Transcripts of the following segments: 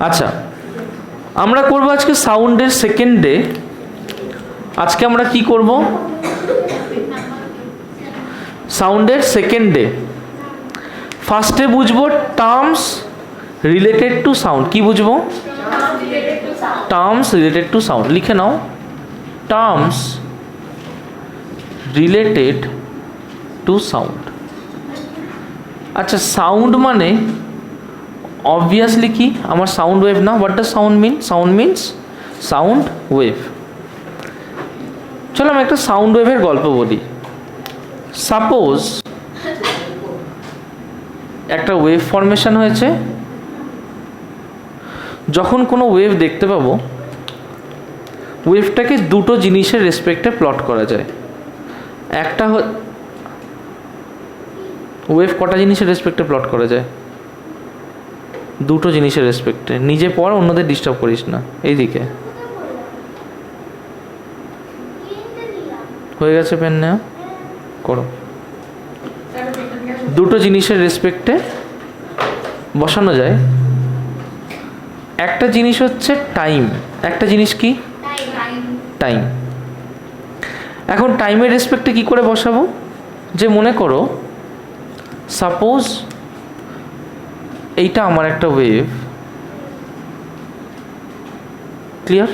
আচ্ছা, আমরা করব আজকে সাউন্ডের সেকেন্ডে। আজকে আমরা কি করব? সাউন্ডের সেকেন্ডে ফার্স্টে বুঝবো টার্মস রিলেটেড টু সাউন্ড। কি বুঝবো? Terms related to sound. লিখে নাও, টার্মস রিলেটেড টু সাউন্ড। আচ্ছা, সাউন্ড মানে অবভিয়াসলি কি আমার সাউন্ড ওয়েভ না? What does sound mean? Sound means sound wave. চলো আমি একটা সাউন্ড ওয়েভের গল্প বলি। সাপোজ একটা ওয়েভ ফরমেশন হয়েছে। যখন কোনো ওয়েভ দেখতে পাবো, ওয়েভটাকে দুটো জিনিসের রেসপেক্টে প্লট করা যায়। একটা ওয়েভ কটা জিনিসের রেসপেক্টে প্লট করা যায়? দুটো জিনিসের রেসপেক্টে। নিজে পড়, অন্যদের ডিস্টার্ব করিস না। এইদিকে হয়ে গেছে, পেন নেওয়া করো। দুটো জিনিসের রেসপেক্টে বসানো যায়। একটা জিনিস হচ্ছে টাইম, একটা জিনিস কি? টাইম। এখন টাইমের রেসপেক্টে কি করে বসাবো? যে মনে করো সাপোজ এইটা আমার একটা ওয়েভ, ক্লিয়ার?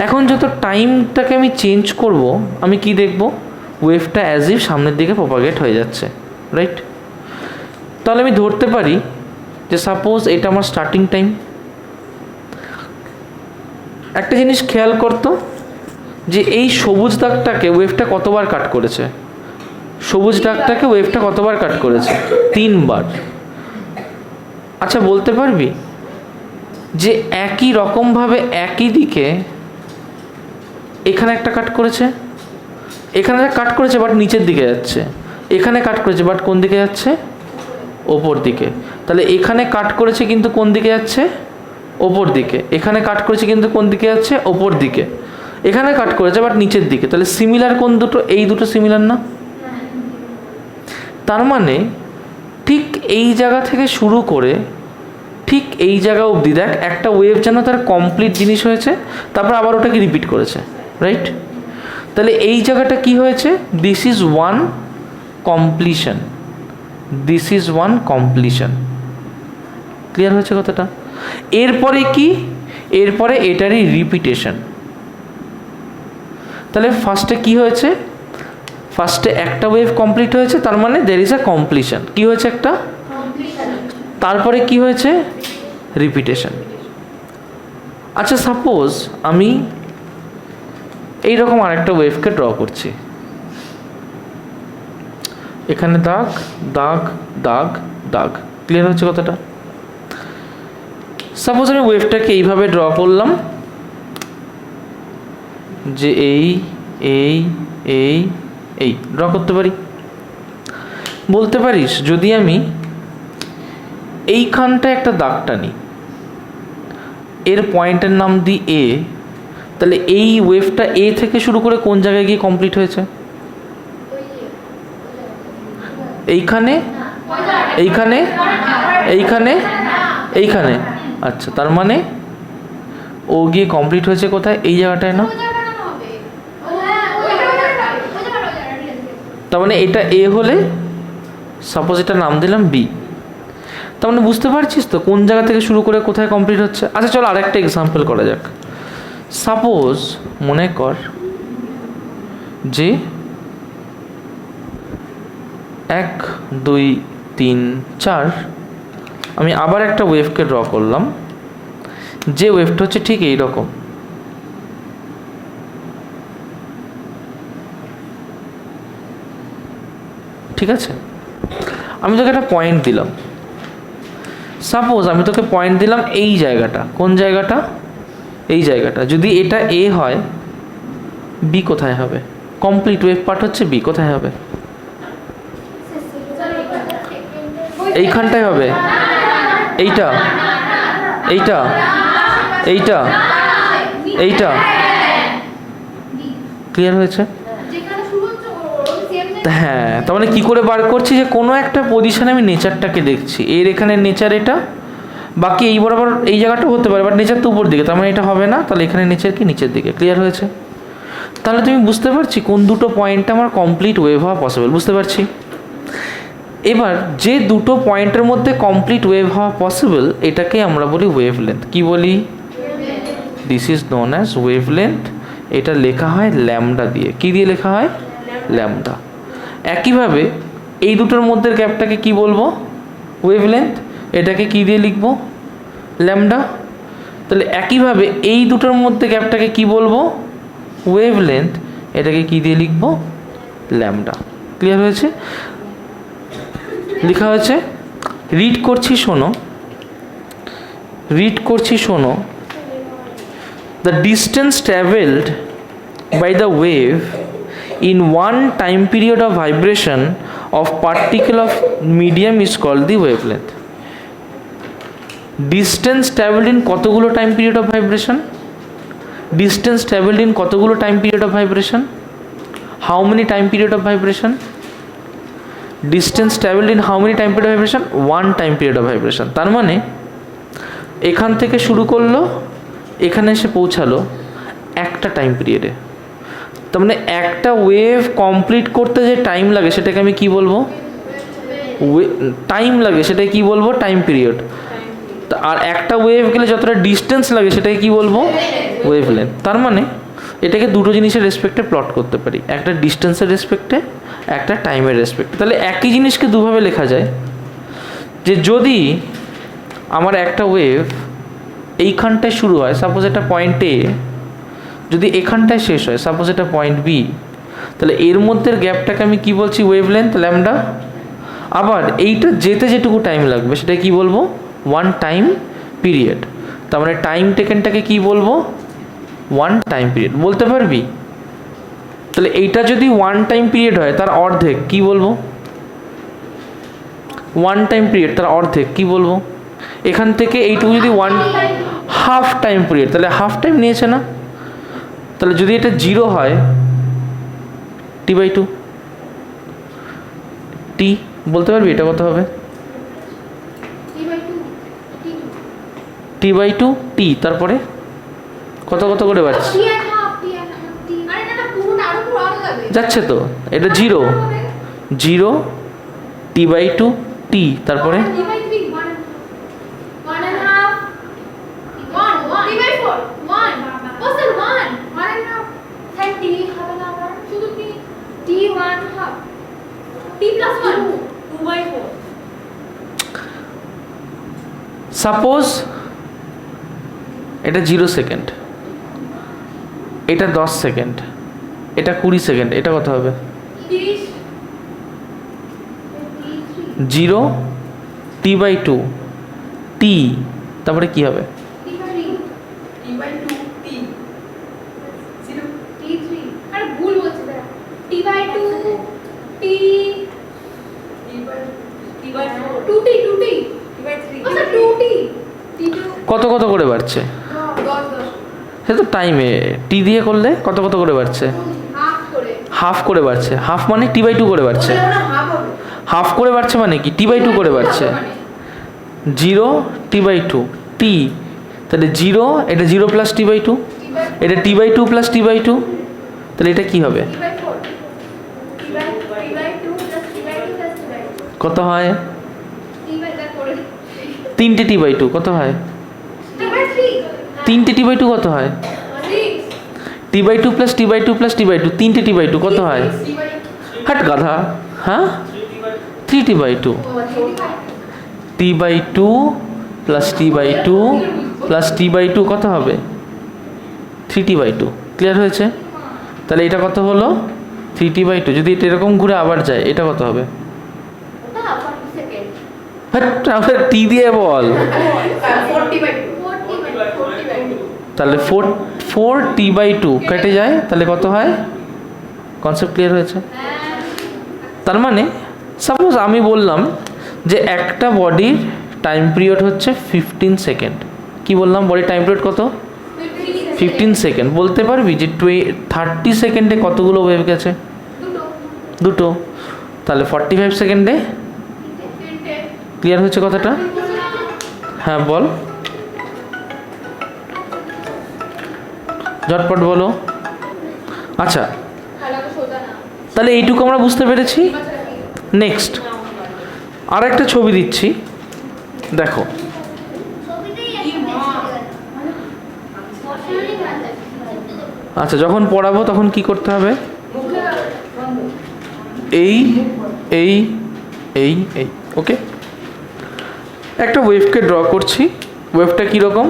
এখন যত টাইমটাকে আমি চেঞ্জ করব, আমি কি দেখব? ওয়েভটা অ্যাজ ইফ সামনের দিকে প্রপাগেট হয়ে যাচ্ছে, রাইট? তাহলে আমি ধরতে পারি যে সাপোজ এটা আমার স্টার্টিং টাইম। একটা জিনিস খেয়াল করতো যে এই সবুজ দাগটাকে ওয়েভটা কতবার কাট করেছে? সবুজ দাগটাকে ওয়েভটা কতবার কাট করেছে? 3 বার। আচ্ছা, বলতে পারবি যে একই রকমভাবে একই দিকে এখানে একটা কাট করেছে, এখানে কাট করেছে বাট নিচের দিকে যাচ্ছে, এখানে কাট করেছে বাট কোন দিকে যাচ্ছে? ওপর দিকে। তাহলে এখানে কাট করেছে কিন্তু কোন দিকে যাচ্ছে? ওপর দিকে। এখানে কাট করেছে কিন্তু কোন দিকে যাচ্ছে? ওপর দিকে। এখানে কাট করেছে বাট নিচের দিকে। তাহলে সিমিলার কোন দুটো? এই দুটো সিমিলার না? তার মানে ঠিক এই জায়গা থেকে শুরু করে ঠিক এই জায়গা অবধি দেখ, একটা ওয়েভ যেন তার কমপ্লিট জিনিস হয়েছে, তারপর আবার ওটাকে রিপিট করেছে, রাইট? তাহলে এই জায়গাটা কি হয়েছে? This is one completion, this is one completion. Clear হয়েছে কথাটা? এরপরে কি? এরপরে এটারই রিপিটেশন। তাহলে ফার্স্টে কি হয়েছে? ফার্স্টে একটা ওয়েভ কমপ্লিট হয়েছে, তার মানে দের ইজ আ কমপ্লিশন। কি হয়েছে? একটা। তারপরে কি হয়েছে? রিপিটেশন। আচ্ছা, সাপোজ আমি এইরকম আরেকটা ওয়েভকে ড্র করছি। এখানে দাগ দাগ দাগ দাগ। ক্লিয়ার হচ্ছে কথাটা? সাপোজ আমি ওয়েভটাকে এইভাবে ড্র করলাম যে এই এই এই এই ড্র করতে পারি। বলতে পারিস যদি আমি এইখানটা একটা দাগ টানি, এর পয়েন্টের নাম দিই এ, তাহলে এই ওয়েভটা এ থেকে শুরু করে কোন জায়গায় গিয়ে কমপ্লিট হয়েছে? এইখানে, এইখানে, এইখানে, এইখানে। আচ্ছা, তার মানে ও গিয়ে কমপ্লিট হয়েছে কোথায়? এই জায়গাটায় না? তার মানে এটা এ হলে সাপোজ এটা নাম দিলাম বি। তার মানে বুঝতে পারছিস তো কোন জায়গা থেকে শুরু করে কোথায় কমপ্লিট হচ্ছে? আচ্ছা চলো আরেকটা এক্সাম্পল করা যাক। সাপোজ মনে কর যে 1 2 3 4 আমি আবার একটা ওয়েভকে ড্র করলাম, যে ওয়েভটা হচ্ছে ঠিক এই রকম। ঠিক আছে, আমি তোকে একটা পয়েন্ট দিলাম। সাপোজ আমি তোকে পয়েন্ট দিলাম এই জায়গাটা। কোন জায়গাটা? এই জায়গাটা। যদি এটা এ হয়, বি কোথায় হবে? কমপ্লিট ওয়েভ পার্ট হচ্ছে বি, কোথায় হবে? এইখানটায় হবে। এইটা, এইটা, এইটা, এইটা। ক্লিয়ার হয়েছে? হ্যাঁ, তার মানে কী করে বার করছি? যে কোনো একটা পজিশনে আমি নেচারটাকে দেখছি। এর এখানে নেচার এটা, বাকি এই বরাবর এই জায়গাটা হতে পারে, বাট নিচের তো উপর দিকে, তার মানে এটা হবে না, তাহলে এখানে নিচের কি নিচের দিকে। ক্লিয়ার হয়েছে? তাহলে তুমি বুঝতে পারছি কোন দুটো পয়েন্টে আমার কমপ্লিট ওয়েভ হওয়া পসিবল, বুঝতে পারছি। এবার যে দুটো পয়েন্টের মধ্যে কমপ্লিট ওয়েভ হওয়া পসিবল এটাকে আমরা বলি ওয়েভলেন্থ। কি বলি? This is known as wavelength. এটা লেখা হয় ল্যামডা দিয়ে। কি দিয়ে লেখা হয়? ল্যামডা। একইভাবে এই দুটোর মধ্যে গ্যাপটাকে কি বলবো? ওয়েভলেন্থ। এটাকে কি দিয়ে লিখবো? ল্যামডা। তাহলে একইভাবে এই দুটোর মধ্যে গ্যাপটাকে কি বলবো? ওয়েভলেন্থ। এটাকে কি দিয়ে লিখবো? ল্যামডা। ক্লিয়ার হয়েছে? লেখা হয়েছে। রিড করছি শোনো, রিড করছি শোনো। The distance traveled by the wave in one time period of vibration of particle of medium is called the wavelength. Distance traveled in কতগুলো time period of vibration? Distance travelled in কতগুলো time period of vibration? How many time period of vibration? Distance travelled in how many time period of vibration? One time period of vibration. তার মানে এখান থেকে শুরু করলো, এখানে এসে পৌঁছালো একটা টাইম পিরিয়ডে। তার মানে একটা ওয়েভ কমপ্লিট করতে যে টাইম লাগে সেটাকে আমি কি বলবো? টাইম লাগে সেটাকে কি বলবো? Time period. আর একটা ওয়েভ গেলে যতটা ডিস্টেন্স লাগে সেটাকে কি বলবো? ওয়েভলেন্থ। তার মানে এটাকে দুটো জিনিসের রেসপেক্টে প্লট করতে পারি, একটা ডিস্টেন্সের রেসপেক্টে, একটা টাইমের রেসপেক্টে। তাহলে একই জিনিসকে দুভাবে লেখা যায়, যে যদি আমার একটা ওয়েভ এইখানটায় শুরু হয়, সাপোজ এটা পয়েন্ট এ, যদি এখানটায় শেষ হয়, সাপোজ এটা পয়েন্ট বি, তাহলে এর মধ্যে গ্যাপটাকে আমি কি বলছি? Wavelength, lambda. আবার এইটা যেতে যেটুকু টাইম লাগবে সেটা কি বলবো? One time period. তার মানে টাইম টেকেনটাকে কি বলবো? One time period. বলতে পারবি? তাহলে এইটা যদি ওয়ান টাইম পিরিয়ড হয় তার অর্ধেক কি বলবো? ওয়ান টাইম পিরিয়ড তার অর্ধেক কি বলবো? এখান থেকে এইটুকু যদি ওয়ান হাফ টাইম পিরিয়ড, তাহলে হাফ টাইম নিয়েছে না? তাহলে যদি এটা জিরো হয়, টি বাই টু, টি বলতে পারবি এটা কত হবে? টি বাই টু টি, তারপরে কত কত করে বাড়ছে? যাচ্ছে তো, এটা zero, zero, T by two T, তারপরে সাপোজ এটা 0 সেকেন্ড, এটা 10 সেকেন্ড, এটা 20 সেকেন্ড, এটা কত হবে? 0 টি বাই টু টি, তারপরে কি হবে? কত কত করে বাড়ছে? সে তো টাইমে টি দিয়ে করলে কত কত করে বাড়ছে? হাফ করে বাড়ছে। হাফ মানে টি বাই টু করে বাড়ছে। হাফ করে বাড়ছে মানে কি? টি বাই টু করে বাড়ছে। Zero T by two T, তাহলে জিরো, এটা zero plus T by two, এটা T by two plus T by two, তাহলে এটা কি হবে? কত হয়? তিনটে টি বাই টু কত হয়? তিনটে টি বাই টু কত হয়? T by two plus T by two plus T by two, তিনটে টি বাই টু কত হয়? হাট গাধা, হ্যাঁ, three T by two. T by two plus T by two plus T by two কত হবে? Three T by two. Clear হয়েছে? তাহলে এটা কত হলো? Three T by two. যদি এটা এরকম ঘুরে আবার যায়, এটা কত হবে? টি দিয়ে বল। তাহলে ফোর টি বাই টু কেটে যায়, তাহলে কত হয়? কনসেপ্ট ক্লিয়ার হয়েছে? তার মানে সাপোজ আমি বললাম যে একটা বডির টাইম পিরিয়ড হচ্ছে 15 সেকেন্ড। কি বললাম? বডির টাইম পিরিয়ড কত? 15 সেকেন্ড। বলতে পারবি যে 30 সেকেন্ডে কতগুলো ওয়েভ গেছে? দুটো। তাহলে 45 সেকেন্ডে? ক্লিয়ার হয়েছে কথাটা? হ্যাঁ বল, ঝটপট বলো। আচ্ছা, তাহলে এইটুকু আমরা বুঝতে পেরেছি। নেক্সট আর একটা ছবি দিচ্ছি, দেখো। আচ্ছা, যখন পড়াবো তখন কি করতে হবে? এই এই এই এই ওকে। একটা ওয়েভকে ড্র করছি। ওয়েভটা কীরকম?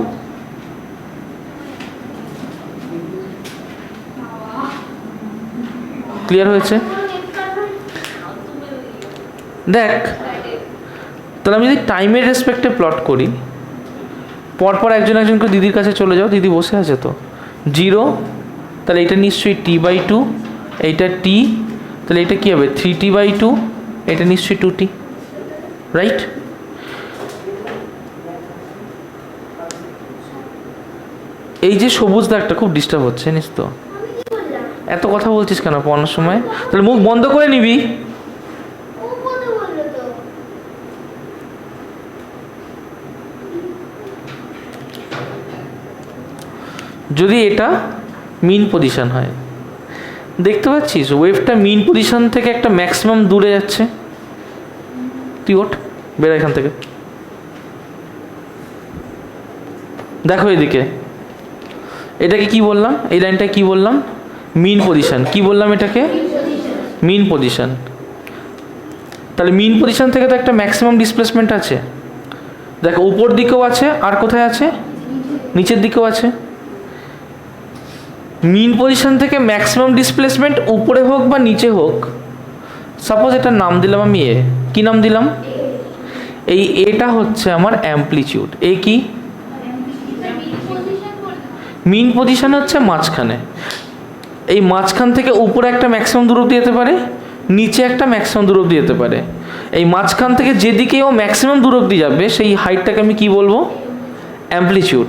ক্লিয়ার হয়েছে? দেখ, তাহলে আমি যদি টাইমের রেসপেক্টে প্লট করি, পরপর একজন একজনকে দিদির কাছে চলে যাও, দিদি বসে আছে তো। 0, তাহলে এটা নিশ্চয়ই t/2, এইটা t, তাহলে এটা কী হবে 3t/2, এটা নিশ্চয়ই 2t, রাইট? এই যে সবুজ দাগটা খুব ডিস্টার্ব হচ্ছে, জানিস তো? এত কথা বলছিস কেন পড়ানোর সময়? তাহলে মুখ বন্ধ করে নিবি। যদি এটা মিন পজিশন হয়, দেখতে পাচ্ছিস ওয়েভটা মিন পজিশন থেকে একটা ম্যাক্সিমাম দূরে যাচ্ছে। তুই ওঠ, বেরা এখান থেকে। দেখো এদিকে, এটাকে কি বললাম? এই লাইনটা কি বললাম? মিন পজিশন। কি বললাম এটাকে? মিন পজিশন। তাহলে মিন পজিশন থেকে তো একটা ম্যাক্সিমাম ডিসপ্লেসমেন্ট আছে। দেখো উপর দিকেও আছে, আর কোথায় আছে? নিচের দিকেও আছে। মিন পজিশন থেকে ম্যাক্সিমাম ডিসপ্লেসমেন্ট উপরে হোক বা নিচে হোক, সাপোজ এটার নাম দিলাম আমি এ। কি নাম দিলাম? এই এটা হচ্ছে আমার অ্যাম্পলিটিউড। এ কি? মিন পজিশন হচ্ছে মাঝখানে। এই মাঝখান থেকে উপরে একটা ম্যাক্সিমাম দূরত্ব যেতে পারে, নিচে একটা ম্যাক্সিমাম দূরত্ব যেতে পারে। এই মাঝখান থেকে যেদিকেও ম্যাক্সিমাম দূরত্ব যাবে সেই হাইটটাকে আমি কি বলবো? অ্যাম্পলিটিউড।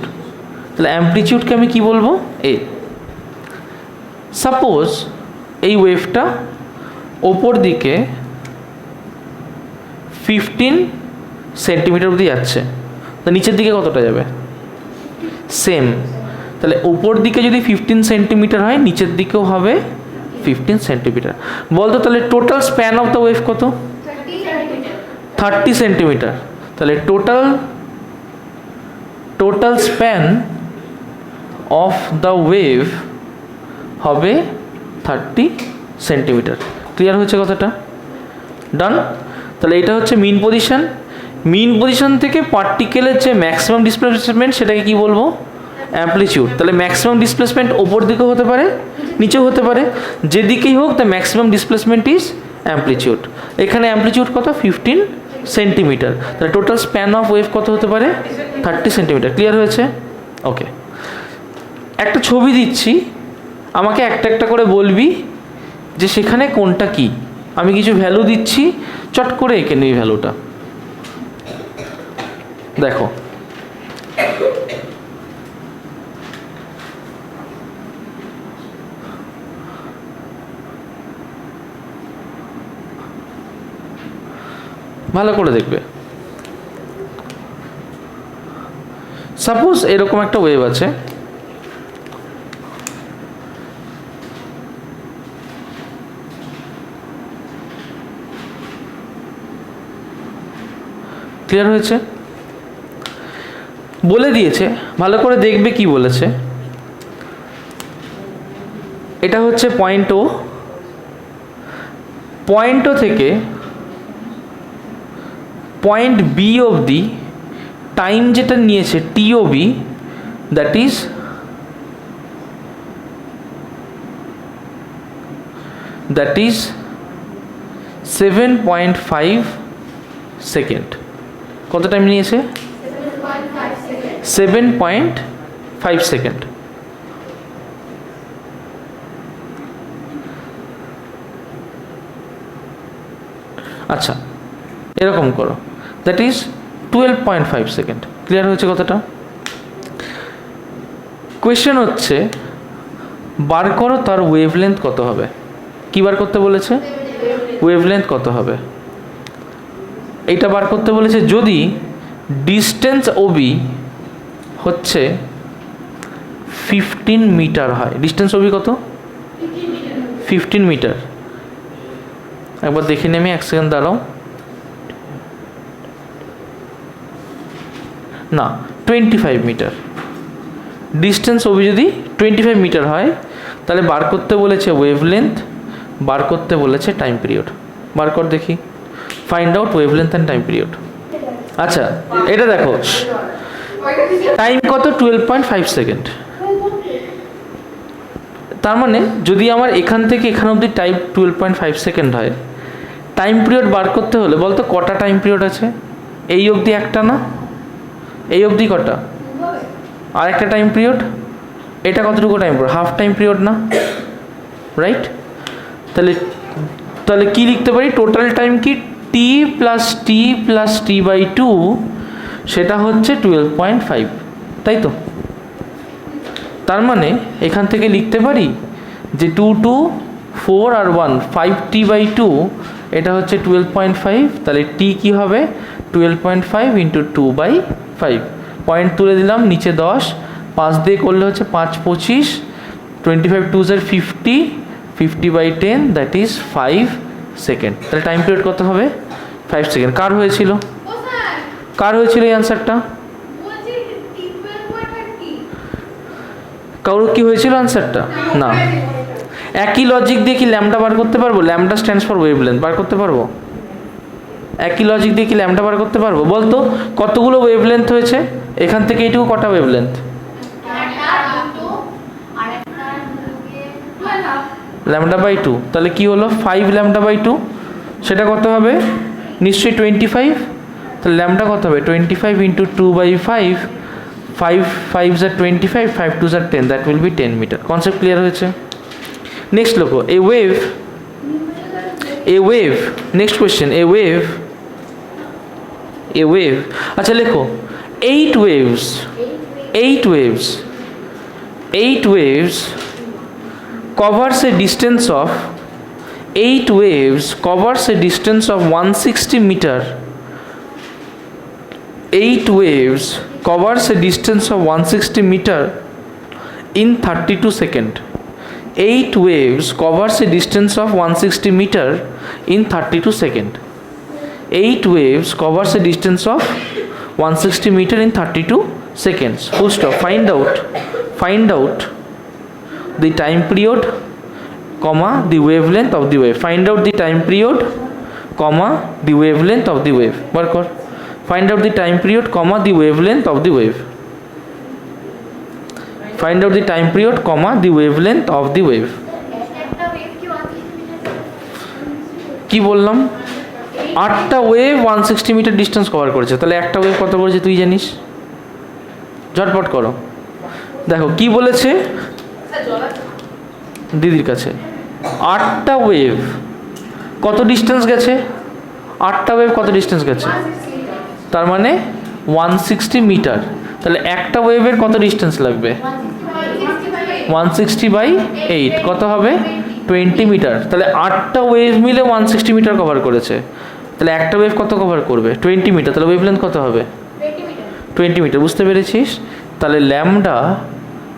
তাহলে অ্যাম্পলিটিউডকে আমি কি বলবো? এ। সাপোজ এই ওয়েভটা ওপর দিকে 15 সেন্টিমিটার অবধি যাচ্ছে, তো নিচের দিকে কতটা যাবে? সেম। তাহলে উপর দিকে যদি 15 সেন্টিমিটার হয়, নিচের দিকেও হবে 15 সেন্টিমিটার। বলতো তাহলে total span of the wave কত? 30 সেন্টিমিটার। তাহলে total span of the wave হবে 30 সেন্টিমিটার। ক্লিয়ার হয়েছে কথাটা? ডান। তাহলে এটা হচ্ছে মিন পজিশন। মিন পজিশন থেকে পার্টিকেলের যে ম্যাক্সিমাম ডিসপ্লেসমেন্ট সেটাকে কি বলবো? অ্যাম্পলিটিউড। তাহলে ম্যাক্সিমাম ডিসপ্লেসমেন্ট ওপর দিকেও হতে পারে, নিচেও হতে পারে, যেদিকেই হোক the maximum displacement is amplitude. এখানে অ্যাম্পলিটিউড কত? 15 সেন্টিমিটার। তাহলে টোটাল স্প্যান অফ ওয়েভ কত হতে পারে? 30 সেন্টিমিটার। ক্লিয়ার হয়েছে? ওকে। একটা ছবি দিচ্ছি, আমাকে একটা একটা করে বলবি যে সেখানে কোনটা কি। আমি কিছু ভ্যালু দিচ্ছি, চট করে এঁকে নিই ভ্যালুটা। দেখো, ভালো করে দেখবে। সাপোজ এরকম একটা ওয়েভ আছে, ক্লিয়ার হয়েছে? বলে দিয়েছে, ভালো করে দেখবে কি বলেছে। এটা হচ্ছে পয়েন্ট ও। পয়েন্ট ও থেকে পয়েন্ট বি অবধি টাইম যেটা নিয়েছে টিওবি, দ্যাট ইজ 7.5 সেকেন্ড। কত টাইম নিয়েছে? 7.5 সেকেন্ড। আচ্ছা, এরকম করো, দ্যাট ইজ 12.5 সেকেন্ড। ক্লিয়ার হয়েছে কথাটা? কোয়েশ্চেন হচ্ছে বার করো তার ওয়েভলেন্থ কত হবে। কি বার করতে বলেছে? ওয়েভলেন্থ কত হবে এইটা বার করতে বলেছে। যদি ডিস্টেন্স ওবি হচ্ছে 15 মিটার হয়। ডিস্টেন্স ওবি কত? 15 মিটার। একবার দেখে নিই আমি, 1 সেকেন্ড দাঁড়াও। না, 25 মিটার। ডিস্টেন্স ওবি যদি 25 মিটার হয়, তাহলে বার করতে বলেছে ওয়েভলেন্থ, বার করতে বলেছে টাইম পিরিয়ড। বার কর দেখি, find out wavelength and time period. আচ্ছা, এটা দেখো, টাইম কত? 12.5 সেকেন্ড। তার মানে যদি আমার এখান থেকে এখান অবধি টাইম 12.5 সেকেন্ড হয়, টাইম পিরিয়ড বার করতে হলে বলতো কটা টাইম পিরিয়ড আছে? এই অবধি একটা না, এই অবধি কটা? আর একটা টাইম পিরিয়ড, এটা কতটুকু time period? Half time period না, রাইট? তাহলে তাহলে কি লিখতে পারি? টোটাল টাইম কি? টি প্লাস টি বাই 2, সেটা হচ্ছে 12.5, তাই তো? তার মানে এখান থেকে লিখতে পারি যে 2 2 4 আর 1 5t বাই 2, এটা হচ্ছে 12.5। তাহলে টি কি হবে? 12.5 ইন্টু 2 বাই 5। পয়েন্ট তুলে দিলাম, নিচে 10, 5 দিয়ে করলে হচ্ছে 5 25, 25 2 50, 50 বাই 10, দ্যাট ইজ 5 সেকেন্ড। তাহলে টাইম পিরিয়ড কত হবে? 5 সেকেন্ড। কার হয়েছিল? কার হয়েছিল এই অ্যান্সারটা? কারোর কি হয়েছিল অ্যান্সারটা? না। একই লজিক দিয়ে কি ল্যামডা বার করতে পারবো? ল্যামডা স্ট্যান্ডস ফর ওয়েভলেন্থ, বার করতে পারবো? একই লজিক দিয়ে কি ল্যামডা বার করতে পারবো? বলতো কতগুলো ওয়েভলেন্থ হয়েছে? এখান থেকে এইটুকু কটা ওয়েভলেন্থ? Lambda by 2। তাহলে কি হলো? 5 ল্যামডা বাই 2, সেটা কত হবে? নিশ্চয়ই 25। তাহলে ল্যামডা কত হবে? 25 into 2 by 5, 5 5s are 25, 5 2s are 10, that will be 10 মিটার। কনসেপ্ট ক্লিয়ার হয়েছে? নেক্সট লোকো, a wave, next question, a wave. আচ্ছা লেখো, 8 waves covers a distance of 160 meter. 8 waves covers a distance of 160 meter in 32 seconds. 8 waves covers a distance of 160 meter in 32 seconds. 8 waves covers a distance of 160 meter in 32 seconds. Full stop. Find out the time period, comma, the wavelength of the wave. Find out the time period, comma, the wavelength of the wave. Work on. Find out the time period, comma, the wavelength of the wave. Find out the time period, comma, the wavelength of the wave. কি বললাম? 8টা wave 160 metre distance cover করেছে। তাহলে একটা wave কত করেছে তুই জানিস? ঝটপট করো। দেখো কি বলেছে দিদির কাছে, 8টা ওয়েভ কত ডিস্টেন্স গেছে? 8টা ওয়েভ কত ডিস্টেন্স গেছে? তার মানে 160 মিটার। তাহলে একটা ওয়েভের কত ডিস্টেন্স লাগবে? 160 বাই 8 কত হবে? 20 মিটার। তাহলে 8টা ওয়েভ মিলে 160 মিটার কভার করেছে। তাহলে একটা ওয়েভ কত কভার করবে? 20 মিটার। তাহলে ওয়েভলেন্থ কত হবে? 20 মিটার। বুঝতে পেরেছিস? তাহলে ল্যামডা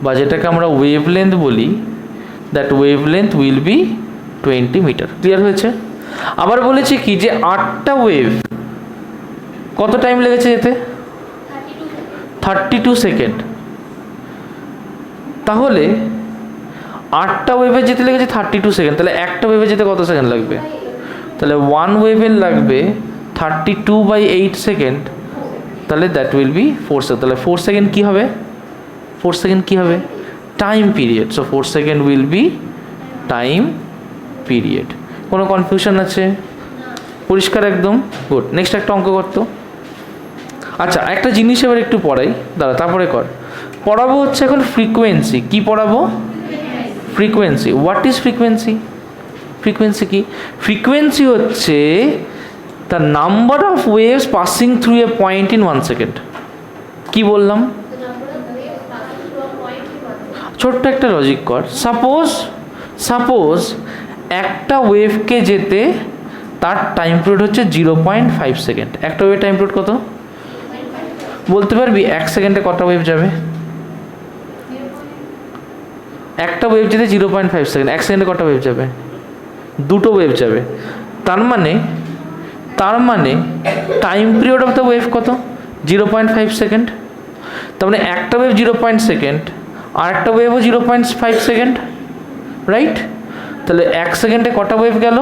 বা যেটাকে আমরা ওয়েভলেন্থ বলি, that wavelength will be 20 metre. Clear হয়েছে? আবার বলেছি কি যে 8টা ওয়েভ কত টাইম লেগেছে যেতে? 32 সেকেন্ড। তাহলে 8টা ওয়েভে যেতে লেগেছে 32 সেকেন্ড। তাহলে একটা ওয়েভে যেতে কত সেকেন্ড লাগবে? তাহলে 1 ওয়েভের লাগবে 32 বাই 8 সেকেন্ড। তাহলে দ্যাট উইল বি 4 সেকেন্ড। তাহলে 4 সেকেন্ড কী হবে? 4 সেকেন্ড কী হবে? Time period. So 4 second will be time period. কোনো কনফিউশন আছে? পরিষ্কার একদম? গুড। নেক্সট একটা অঙ্ক করতো। আচ্ছা, একটা জিনিস এবার একটু পড়াই, দাঁড়া তারপরে কর। পড়াবো হচ্ছে এখন ফ্রিকোয়েন্সি। কি পড়াবো? Frequency. What is frequency? Frequency কি? ফ্রিকোয়েন্সি হচ্ছে the number of waves passing through a point in 1 second. কি বললাম? ছোট্ট একটা লজিক কর। সাপোজ একটা ওয়েভকে যেতে তার টাইম পিরিয়ড হচ্ছে 0.5 সেকেন্ড। একটা ওয়েভ টাইম পিরিয়ড কত? বলতে পারবি 1 সেকেন্ডে কটা ওয়েভ যাবে? একটা ওয়েভ যেতে 0.5 সেকেন্ড, 1 সেকেন্ডে কটা ওয়েভ যাবে? দুটো ওয়েভ যাবে। তার মানে time period of the wave কত? 0.5 সেকেন্ড। তার মানে একটা ওয়েভ 0.5 সেকেন্ড, আর একটা ওয়েভও 0.5 সেকেন্ড, রাইট? তাহলে 1 সেকেন্ডে কটা ওয়েভ গেল?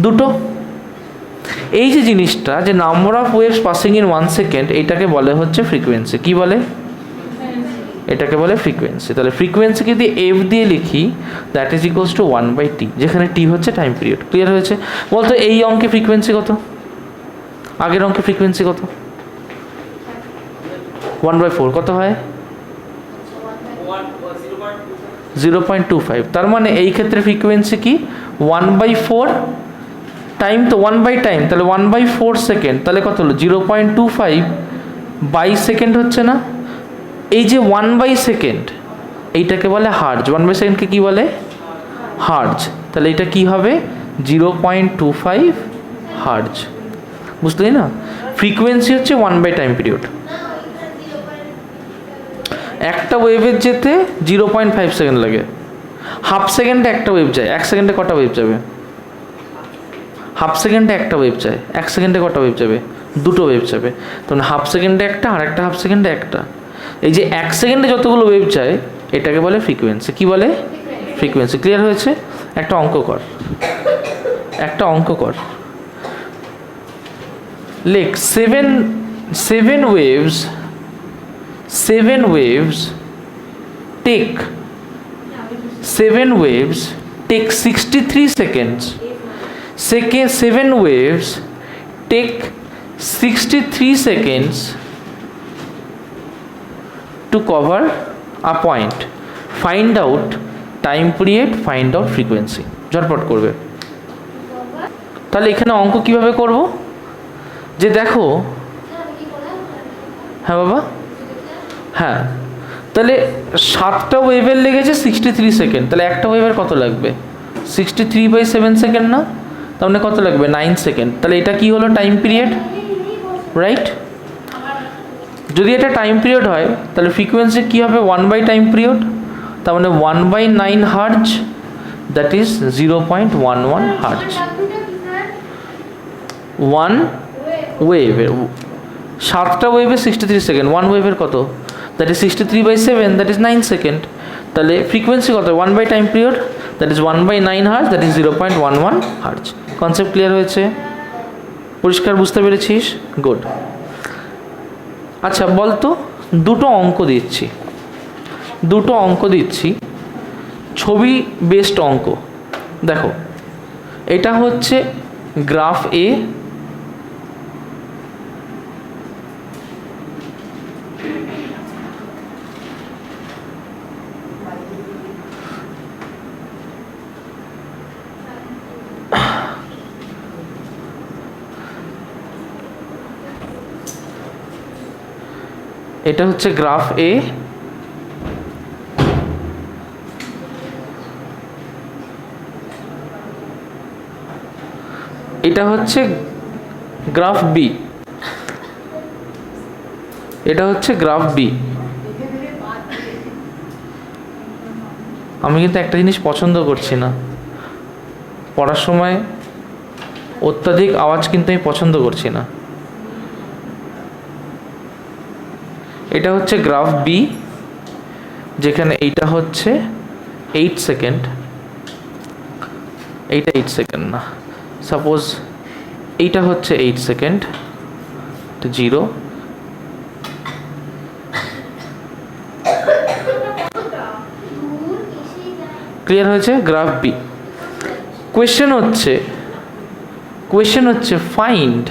দুটো। এই যে জিনিসটা, যে number of waves passing in 1 second, এইটাকে বলে হচ্ছে ফ্রিকোয়েন্সি। কি বলে? এটাকে বলে ফ্রিকোয়েন্সি। তাহলে ফ্রিকোয়েন্সিকে যদি এফ দিয়ে লিখি, that is equals to 1/t, যেখানে টি হচ্ছে টাইম পিরিয়ড। ক্লিয়ার হয়েছে? বলতো এই অঙ্কে ফ্রিকোয়েন্সি কত? আগের অঙ্কে ফ্রিকোয়েন্সি কত? 1/4 কত হয়? 0.25। তার মানে এই ক্ষেত্রে ফ্রিকোয়েন্সি কি? 1/4 টাইম, তো 1/টাইম, তাহলে 1/4 সেকেন্ড, তাহলে কত হলো? 0.25 বাই সেকেন্ড হচ্ছে না? এই যে 1/সেকেন্ড, এইটাকে বলে হার্জ। 1/সেকেন্ডকে কি বলে? হার্জ। তাহলে এটা কি হবে? 0.25 হার্জ। বুঝলি না? ফ্রিকোয়েন্সি হচ্ছে 1/টাইম পিরিয়ড। একটা ওয়েভের যেতে 0.5 সেকেন্ড লাগে। হাফ সেকেন্ডে একটা ওয়েভ যায়, 1 সেকেন্ডে কটা ওয়েভ যাবে? হাফ সেকেন্ডে একটা ওয়েভ যায়, 1 সেকেন্ডে কটা ওয়েভ যাবে? দুটো ওয়েভ যাবে। তখন হাফ সেকেন্ডে একটা, আর একটা হাফ সেকেন্ডে একটা। এই যে 1 সেকেন্ডে যতগুলো ওয়েভ যায়, এটাকে বলে ফ্রিকোয়েন্সি। কি বলে? ফ্রিকোয়েন্সি। ক্লিয়ার হয়েছে? একটা অঙ্ক কর, লেখ 7 waves take 63 seconds. 7 waves take 63 seconds to cover a point. Find out time period, find out frequency. ঝটপট করবে। তাহলে এখানে অঙ্ক কিভাবে করব? যে দেখো, হ্যাঁ বাবা, হ্যাঁ, তাহলে 7টা ওয়েভের লেগেছে 63 সেকেন্ড, তাহলে একটা ওয়েভের কত লাগবে? 63/7 সেকেন্ড না? তার মানে কত লাগবে? 9 সেকেন্ড। তাহলে এটা কি হলো? Time period, right? যদি এটা টাইম পিরিয়ড হয়, তাহলে ফ্রিকোয়েন্সি কি হবে? 1/টাইম পিরিয়ড। তার মানে 1/9 হার্জ, দ্যাট ইজ 0.11 হার্জ। 1 ওয়েভের 7টা ওয়েভে 63 সেকেন্ড, 1 ওয়েভের কত? That is 63/7, that is 9 second. তাহলে ফ্রিকোয়েন্সি কত? 1/টাইম period, that is 1/9 hertz, that is 0.11 hertz. Concept clear হয়েছে? পরিষ্কার বুঝতে পেরেছিস? গুড। আচ্ছা বলতো, দুটো অঙ্ক দিচ্ছি, ছবি বেসড অঙ্ক। দেখো, এটা হচ্ছে গ্রাফ এ, এটা হচ্ছে গ্রাফ এ, এটা হচ্ছে গ্রাফ বি, এটা হচ্ছে গ্রাফ বি। আমি কিন্তু একটা জিনিস পছন্দ করছি না, পড়ার সময় অত্যাধিক আওয়াজ কিন্তু আমি পছন্দ করছি না। এটা হচ্ছে গ্রাফ বি, যেখানে এইটা হচ্ছে 8 সেকেন্ড, এইটা 8 সেকেন্ড না, সাপোজ এইটা হচ্ছে 8 সেকেন্ড, 0। ক্লিয়ার হয়েছে? Graph B. কোয়েশ্চেন হচ্ছে find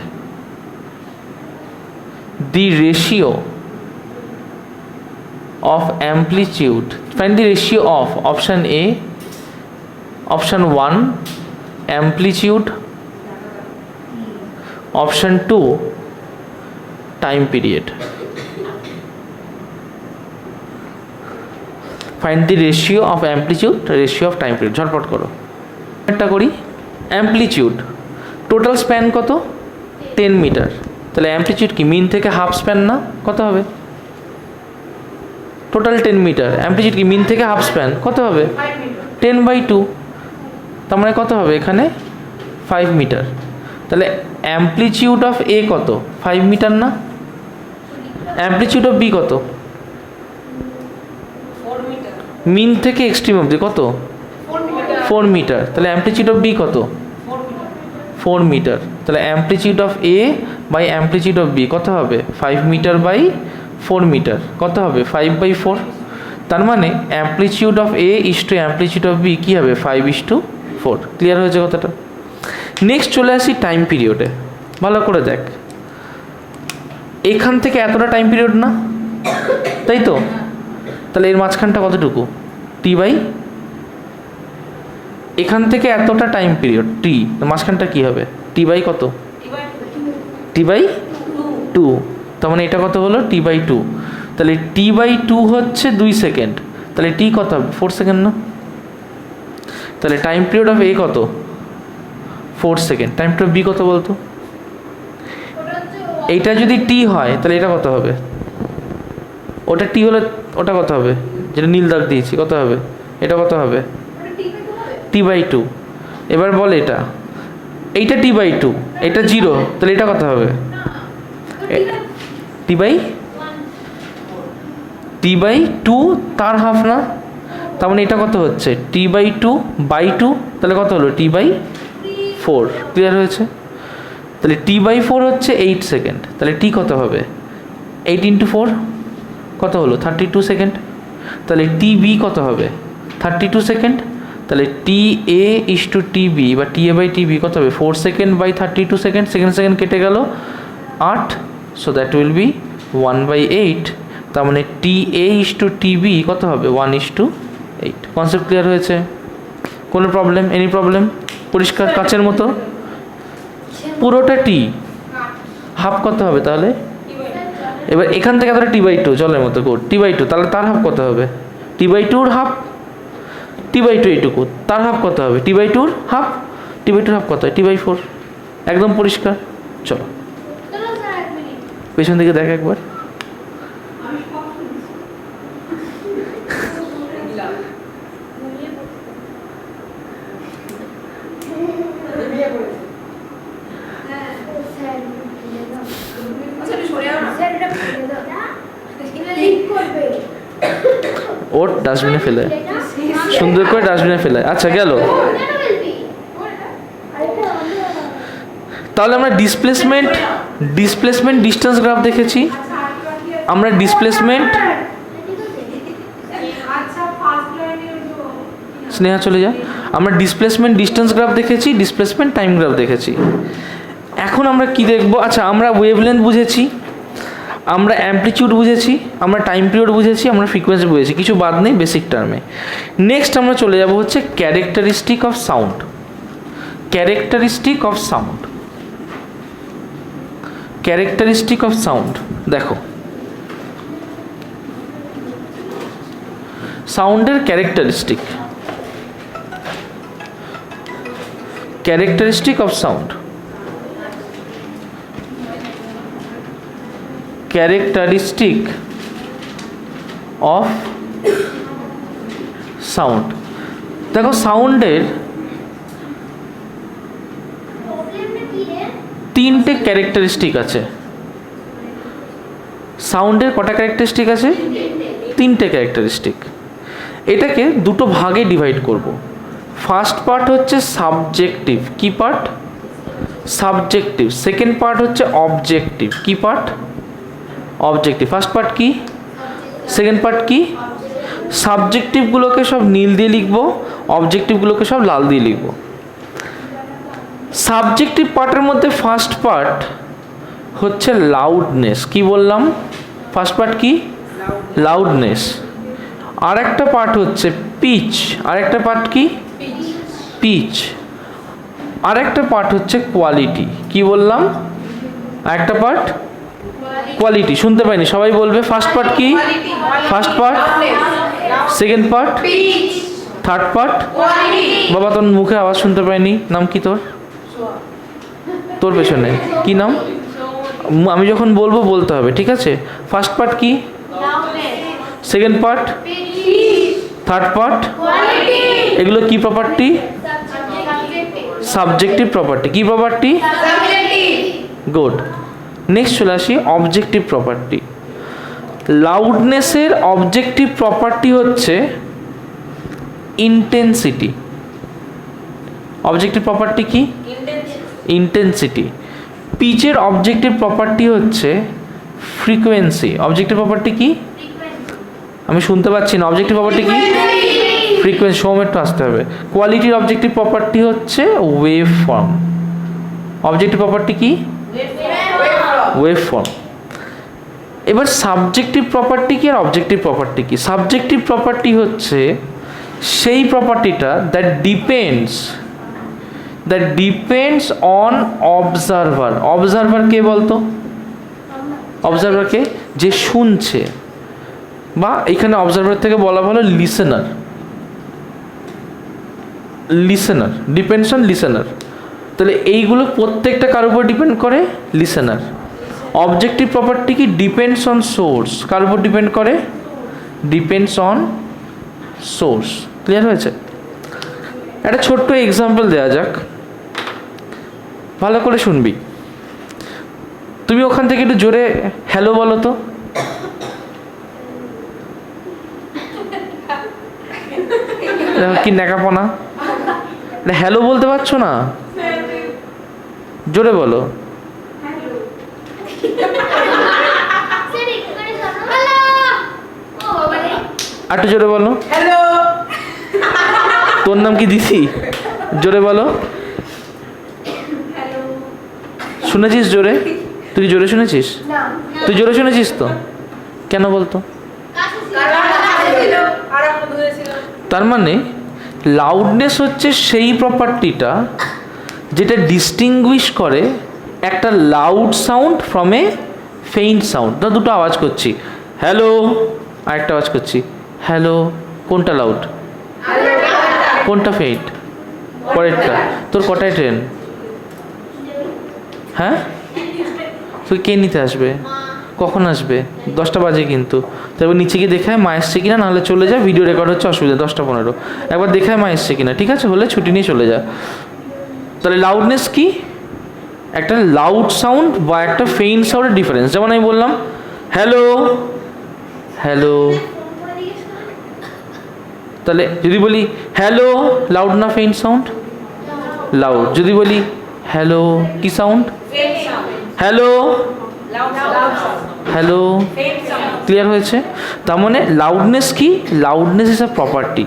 the ratio of amplitude, find the ratio of option A, option 1 amplitude, option 2 time period. Find the ratio of amplitude, ratio of time period. ঝটপট করো, একটা করি। Amplitude total span কত? 10 metre, তো তাহলে amplitude কি মিন থেকে হাফ স্প্যান না, কত হবে? Total 10 metre. অ্যামপ্লিচিউড কি মিন থেকে হাফ স্প্যান, কত হবে? 10/2। তার মানে কত হবে এখানে? 5 মিটার। তাহলে অ্যামপ্লিচিউড অফ এ কত? 5 মিটার না? অ্যামপ্লিচিউড অফ বি কত? 4 মিটার। মিন থেকে এক্সট্রিম অবধি কত? 4 মিটার। তাহলে অ্যামপ্লিচিউড অফ বি কত? 4 মিটার। তাহলে amplitude of A by amplitude of B কত হবে? 5 মিটার বাই 4 মিটার কত হবে? 5/4। তার মানে amplitude of A is to amplitude of B কী হবে? 5:4। ক্লিয়ার হয়েছে কথাটা? নেক্সট চলে আসি টাইম পিরিয়ডে। ভালো করে দেখ, এখান থেকে এতটা টাইম পিরিয়ড না, তাই তো? তাহলে এর মাঝখানটা কতটুকু? টি বাই, এখান থেকে এতটা টাইম পিরিয়ড টি, মাঝখানটা কি হবে? টি বাই কত? টি/2। তার মানে এটা কত হলো? টি/2। তাহলে টি/2 হচ্ছে 2 সেকেন্ড। তাহলে টি কত হবে? 4 সেকেন্ড না? তাহলে টাইম পিরিয়ড অফ এ কত? 4 সেকেন্ড। টাইম পিরিয়ড বি কত বলতো? এইটা যদি টি হয় তাহলে এটা কত হবে? ওটা টি হলে ওটা কত হবে? যেটা নীল দাগ দিয়েছি কত হবে? এটা কত হবে? টি/2। এবার বল এটা, এইটা টি/2, এটা 0, তাহলে এটা কত হবে? টি/2 তার হাফ না? তার মানে এটা কত হচ্ছে? টি/2/2, তাহলে কত হলো? টি/4। ক্লিয়ার হয়েছে? তাহলে টি/4 হচ্ছে 8 সেকেন্ড। তাহলে টি কত হবে? 8 × 4 কত হলো? 32 সেকেন্ড। তাহলে টি/বি কত হবে? 32 সেকেন্ড। তাহলে টি/এ ইস টু টি/বি বা টি/এ/টি/বি কত হবে? 4 second by 32 second. Second second কেটে গেল 8, সো দ্যাট উইল বি 1/8। তার মানে টি/এ ইস টু টি/বি কত হবে? 1:8। কনসেপ্ট ক্লিয়ার হয়েছে? কোনো প্রবলেম? Any problem? পরিষ্কার কাচের মতো? পুরোটা টি, হাফ কত হবে তাহলে? এবার এখান থেকে তাহলে টি/2 জলের মতো কোড টি/2, তাহলে তার হাফ কত হবে? টি/2 হাফ, টি/2 এইটুকু, তার হাফ কত হবে? টি/2 হাফ, টি/2 হাফ কত হয়? টি/4। একদম পরিষ্কার। চলো পেছন দিকে দেখ একবার। ওর ডাস্টবিনে ফেলে, সুন্দর করে ডাস্টবিনে ফেলে। আচ্ছা গেল। তাহলে আমরা ডিসপ্লেসমেন্ট ডিস্টেন্স গ্রাফ দেখেছি। আমরা ডিসপ্লেসমেন্ট, স্নেহা চলে যায়। আমরা ডিসপ্লেসমেন্ট ডিস্টেন্স গ্রাফ দেখেছি, ডিসপ্লেসমেন্ট টাইম গ্রাফ দেখেছি। এখন আমরা কি দেখব? আচ্ছা আমরা ওয়েভলেন্থ বুঝেছি, আমরা অ্যামপ্লিটিউড বুঝেছি, আমরা টাইম পিরিয়ড বুঝেছি, আমরা ফ্রিকোয়েন্সি বুঝেছি, কিছু বাদ নেই বেসিক টার্মে। নেক্সট আমরা চলে যাব হচ্ছে characteristic of sound. Characteristic of sound, characteristic of sound. দেখো সাউন্ডের characteristic, characteristic of sound, characteristic of sound. দেখো সাউন্ডের তিনটে ক্যারেক্টারিস্টিক আছে। সাউন্ডের কটা ক্যারেক্টারিস্টিক আছে? তিনটে ক্যারেক্টারিস্টিক। এটাকে দুটো ভাগে ডিভাইড করব। ফার্স্ট পার্ট হচ্ছে সাবজেক্টিভ। কি পার্ট? সাবজেক্টিভ। সেকেন্ড পার্ট হচ্ছে অবজেক্টিভ। কি পার্ট? অবজেক্টিভ। ফার্স্ট পার্ট কি? সেকেন্ড পার্ট কি? সাবজেক্টিভগুলোকে সব নীল দিয়ে লিখবো, অবজেক্টিভগুলোকে সব লাল দিয়ে লিখবো। সাবজেক্টিভ পার্টের মধ্যে ফার্স্ট পার্ট হচ্ছে লাউডনেস। কি বললাম? ফার্স্ট পার্ট কি? লাউডনেস। আর একটা পার্ট হচ্ছে পিচ। আর একটা পার্ট কি? পিচ। আর একটা পার্ট হচ্ছে কোয়ালিটি। কি বললাম? একটা পার্ট কোয়ালিটি। শুনতে পাইনি, সবাই বলবে। ফার্স্ট পার্ট কি? First part, second part, third part. বাবা তোর মুখে আওয়াজ শুনতে পাইনি। নাম কি তোর? তোর পেছনে কি নাম? আমি যখন বলবো বলতে হবে, ঠিক আছে? ফার্স্ট পার্ট কি, সেকেন্ড পার্ট, থার্ড পার্ট, এগুলো কি প্রপার্টি? Subjective property. কি প্রপার্টি? গুড। নেক্সট চলে আসি অবজেক্টিভ প্রপার্টি। লাউডনেসের অবজেক্টিভ প্রপার্টি হচ্ছে ইন্টেন্সিটি। অবজেক্টিভ প্রপার্টি কি? ইন্টেন্সিটি। পিচের অবজেক্টিভ প্রপার্টি হচ্ছে ফ্রিকোয়েন্সি। অবজেক্টিভ প্রপার্টি কি? আমি শুনতে পাচ্ছি না। অবজেক্টিভ প্রপার্টি কি? ফ্রিকোয়েন্সি। সৌমের তো আসতে হবে। কোয়ালিটির অবজেক্টিভ প্রপার্টি হচ্ছে ওয়েভ ফর্ম। অবজেক্টিভ প্রপার্টি কি? Wave form. এবার সাবজেক্টিভ প্রপার্টি কি আর অবজেক্টিভ প্রপার্টি কি? সাবজেক্টিভ প্রপার্টি হচ্ছে সেই প্রপার্টিটা that depends on observer. Observer কে বলতো? অবজারভারকে যে শুনছে, বা এখানে অবজারভার থেকে বলা ভালো লিসেনার। Depends on listener. তাহলে এইগুলো প্রত্যেকটা কার উপর ডিপেন্ড করে? লিসেনার। অবজেক্টিভ প্রপার্টি কি? Depends on source. কার উপর ডিপেন্ড করে? Depends on source. ক্লিয়ার হয়েছে? একটা ছোট্ট এক্সাম্পল দেওয়া যাক, ভালো করে শুনবি। তুমি ওখান থেকে একটু জোরে হ্যালো বলো তো। কি ন্যাকাপনা, হ্যালো বলতে পারছো না? জোরে বলো। একটু জোরে বলো। হ্যালো। তোর নাম কি দিদি? জোরে বলো। শুনেছিস জোরে? তুই জোরে শুনেছিস? তুই জোরে শুনেছিস তো? কেন বলতো? তার মানে লাউডনেস হচ্ছে সেই প্রপার্টিটা যেটা ডিস্টিংগুইশ করে একটা loud sound from a faint sound. ধর দুটো আওয়াজ করছি, হ্যালো, আর একটা আওয়াজ করছি হ্যালো। কোনটা লাউড? কোনটা ফেইন্ট? পরেরটা। তোর কটায় ট্রেন? হ্যাঁ, তুই কে নিতে আসবে? কখন আসবে? 10টা বাজে কিন্তু। তারপর নিচে গিয়ে দেখায় মা এসছে কিনা, নাহলে চলে যা, ভিডিও রেকর্ড হচ্ছে, অসুবিধা। 10টা 15 একবার দেখায় মা এসছে কিনা, ঠিক আছে? হলে ছুটি নিয়ে চলে যা। তাহলে লাউডনেস কি? একটা লাউড সাউন্ড বা একটা ফেইন্ট সাউন্ডের ডিফারেন্স। যেমন আমি বললাম হ্যালো হ্যালো, তাহলে যদি বলি হ্যালো, লাউড না ফেইন্ট সাউন্ড? লাউড। যদি বলি হ্যালো, কি সাউন্ড? Hello hello. ক্লিয়ার হয়েছে? তার মানে লাউডনেস কি? Loudness is a property.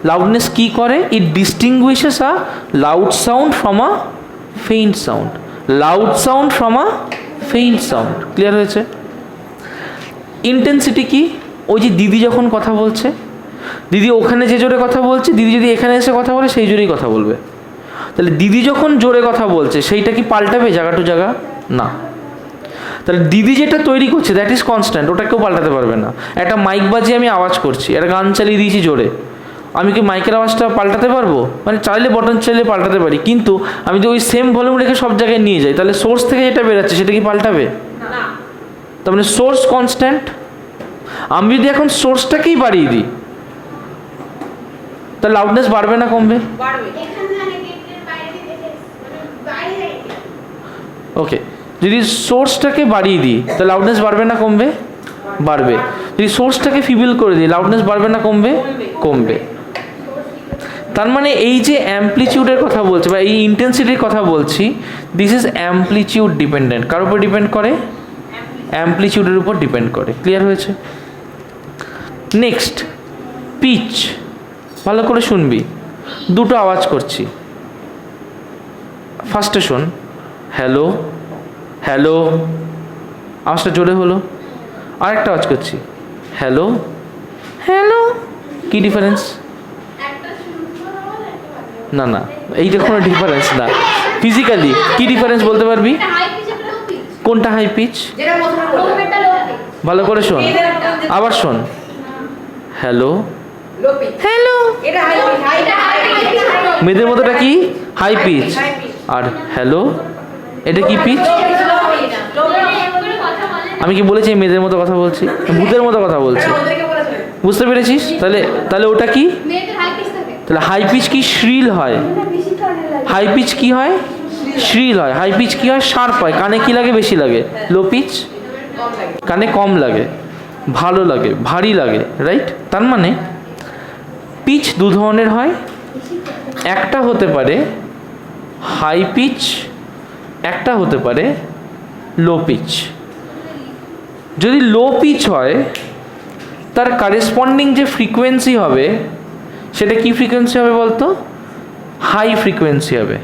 Loudness কি করে? It distinguishes a loud sound from a faint sound. Loud sound from a faint sound. Clear হয়েছে? ইন্টেন্সিটি কি? ওই যে দিদি যখন কথা বলছে, দিদি ওখানে যে জোরে কথা বলছে, দিদি যদি এখানে এসে কথা বলে সেই জোরেই কথা বলবে। তাহলে দিদি যখন জোরে কথা বলছে সেইটা কি পাল্টাবে জায়গা টু জায়গা? না। তাহলে দিদি যেটা তৈরি করছে দ্যাট ইজ কনস্ট্যান্ট, ওটা কেউ পাল্টাতে পারবে না। একটা মাইক বাজিয়ে আমি আওয়াজ করছি, একটা গান চালিয়ে দিয়েছি জোরে, আমি কি মাইকের আওয়াজটা পাল্টাতে পারবো? মানে চাইলে বটন চাইলে পাল্টাতে পারি, কিন্তু আমি যদি ওই সেম ভলিউম রেখে সব জায়গায় নিয়ে যাই, তাহলে সোর্স থেকে যেটা বেরোচ্ছে সেটা কি পাল্টাবে? না। তার মানে সোর্স কনস্ট্যান্ট। আমি যদি এখন সোর্সটাকেই বাড়িয়ে দিই, তাহলে লাউডনেস বাড়বে না কমবে? ওকে, যদি সোর্সটাকে বাড়িয়ে দিই তাহলে লাউডনেস বাড়বে না কমবে? বাড়বে। যদি সোর্সটাকে ফিবেল করে দিই লাউডনেস বাড়বে না কমবে? কমবে। তার মানে এই যে অ্যাম্পলিটিউডের কথা বলছি বা এই ইন্টেন্সিটির কথা বলছি, দিস ইজ অ্যাম্পলিটিউড ডিপেন্ডেন্ট। কার উপর ডিপেন্ড করে? অ্যাম্পলিটিউডের উপর ডিপেন্ড করে। ক্লিয়ার হয়েছে? Next pitch. ভালো করে শুনবি, দুটো আওয়াজ করছি। ফার্স্টে শোন, হ্যালো হ্যালো, আওয়াজটা জোরে হলো। আরেকটা আওয়াজ করছি, হ্যালো হ্যালো। কি ডিফারেন্স? না না, এইটা কোনো ডিফারেন্স না। ফিজিক্যালি কি ডিফারেন্স বলতে পারবি? কোনটা হাই পিচ? ভালো করে শোন, আবার শোন, হ্যালো হ্যালো। মেয়েদের মতোটা কি? High pitch. আর হ্যালো এটা কি পিচ? আমি কি বলেছি মেয়েদের মতো কথা বলছি, ভূতের মতো কথা বলছি, বুঝতে পেরেছিস? তাহলে তাহলে ওটা কি, তাহলে হাই পিচ কি শ্রিল হয়, হাই পিচ কি হয় শ্রিল হয়, হাই পিচ কি হয় শার্প হয়, কানে কি লাগে বেশি লাগে, লো পিচ কানে কম লাগে, ভালো লাগে, ভারী লাগে, রাইট? তার মানে পিচ দু ধরনের হয়, একটা হতে পারে হাই পিচ, একটা হতে পারে লো পিচ। যদি লো পিচ হয় তার কারেসপন্ডিং যে ফ্রিকোয়েন্সি হবে সেটা কি ফ্রিকোয়েন্সি হবে বলতো? হাই ফ্রিকোয়েন্সি হবে।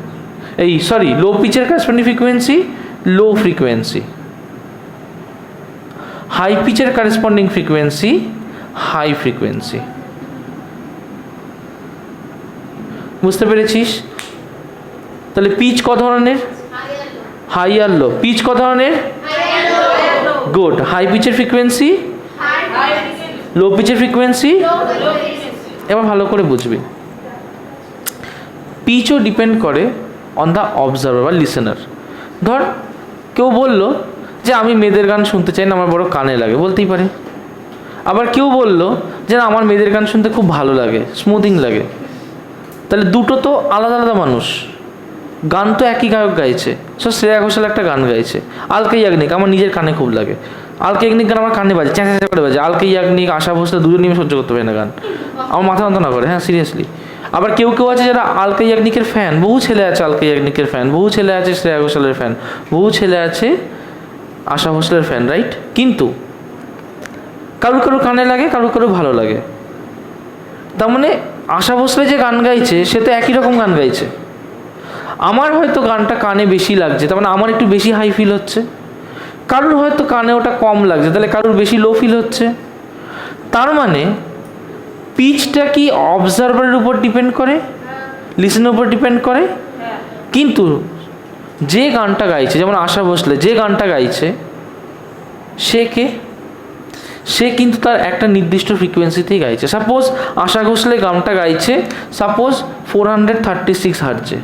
এই সরি, লো পিচের corresponding frequency low frequency, high পিচের কারেসপন্ডিং ফ্রিকোয়েন্সি হাই ফ্রিকোয়েন্সি। বুঝতে পেরেছিস? তাহলে পিচ ক ধরনের? হাই আর লো। পিচ ক ধরনের? গুড। হাই পিচের ফ্রিকোয়েন্সি, লো পিচের ফ্রিকোয়েন্সি। এবার ভালো করে বুঝবি, পিচও ডিপেন্ড করে অন দ্য অবজার্ভার বা লিসেনার। ধর কেউ বলল যে আমি মেয়েদের গান শুনতে চাই না, আমার বড় কানে লাগে, বলতেই পারে। আবার কেউ বলল যে না আমার মেয়েদের গান শুনতে খুব ভালো লাগে, স্মুথিং লাগে। তাহলে দুটো তো আলাদা আলাদা মানুষ, গান তো একই গায়ক গাইছে। সো শ্রেয়া ঘোষাল একটা গান গাইছে, আলকা ইয়াগনিক আমার নিজের কানে খুব লাগে, আলকা ইয়াগনিক গান আমার কানে বাজে, চ্যাঁচা করে বাজে। আলকা ইয়াগনিক, আশা ভোসলে দুজন নিয়ে সহ্য করতে পারে না গান, আমার মাথা যন্ত্রণা করে। হ্যাঁ সিরিয়াসলি। আবার কেউ কেউ আছে যারা আলকা ইয়াগনিকের ফ্যান, বহু ছেলে আছে আলকা ইয়াগনিকের ফ্যান, বহু ছেলে আছে শ্রেয়া ঘোষালের ফ্যান, বহু ছেলে আছে আশা ভোসলের ফ্যান, রাইট? কিন্তু কারো কারো কানে লাগে, কারো কারো ভালো লাগে। তার মানে আশা ভোসলে যে গান গাইছে সে তো একই রকম গান গাইছে। আমার হয়তো গানটা কানে বেশি লাগছে, তার মানে আমার একটু বেশি হাই ফিল হচ্ছে, কারোর হয়তো কানে ওটা কম লাগছে, তাহলে কারোর বেশি লো ফিল হচ্ছে। তার মানে পিচটা কি অবজারভারের উপর ডিপেন্ড করে, লিসেনের উপর ডিপেন্ড করে। কিন্তু যে গানটা গাইছে, যেমন আশা ভোসলে যে গানটা গাইছে সে কে, সে কিন্তু তার একটা নির্দিষ্ট ফ্রিকোয়েন্সিতেই গাইছে। সাপোজ আশা ভোসলে গানটা গাইছে সাপোজ 436 হার্টজে,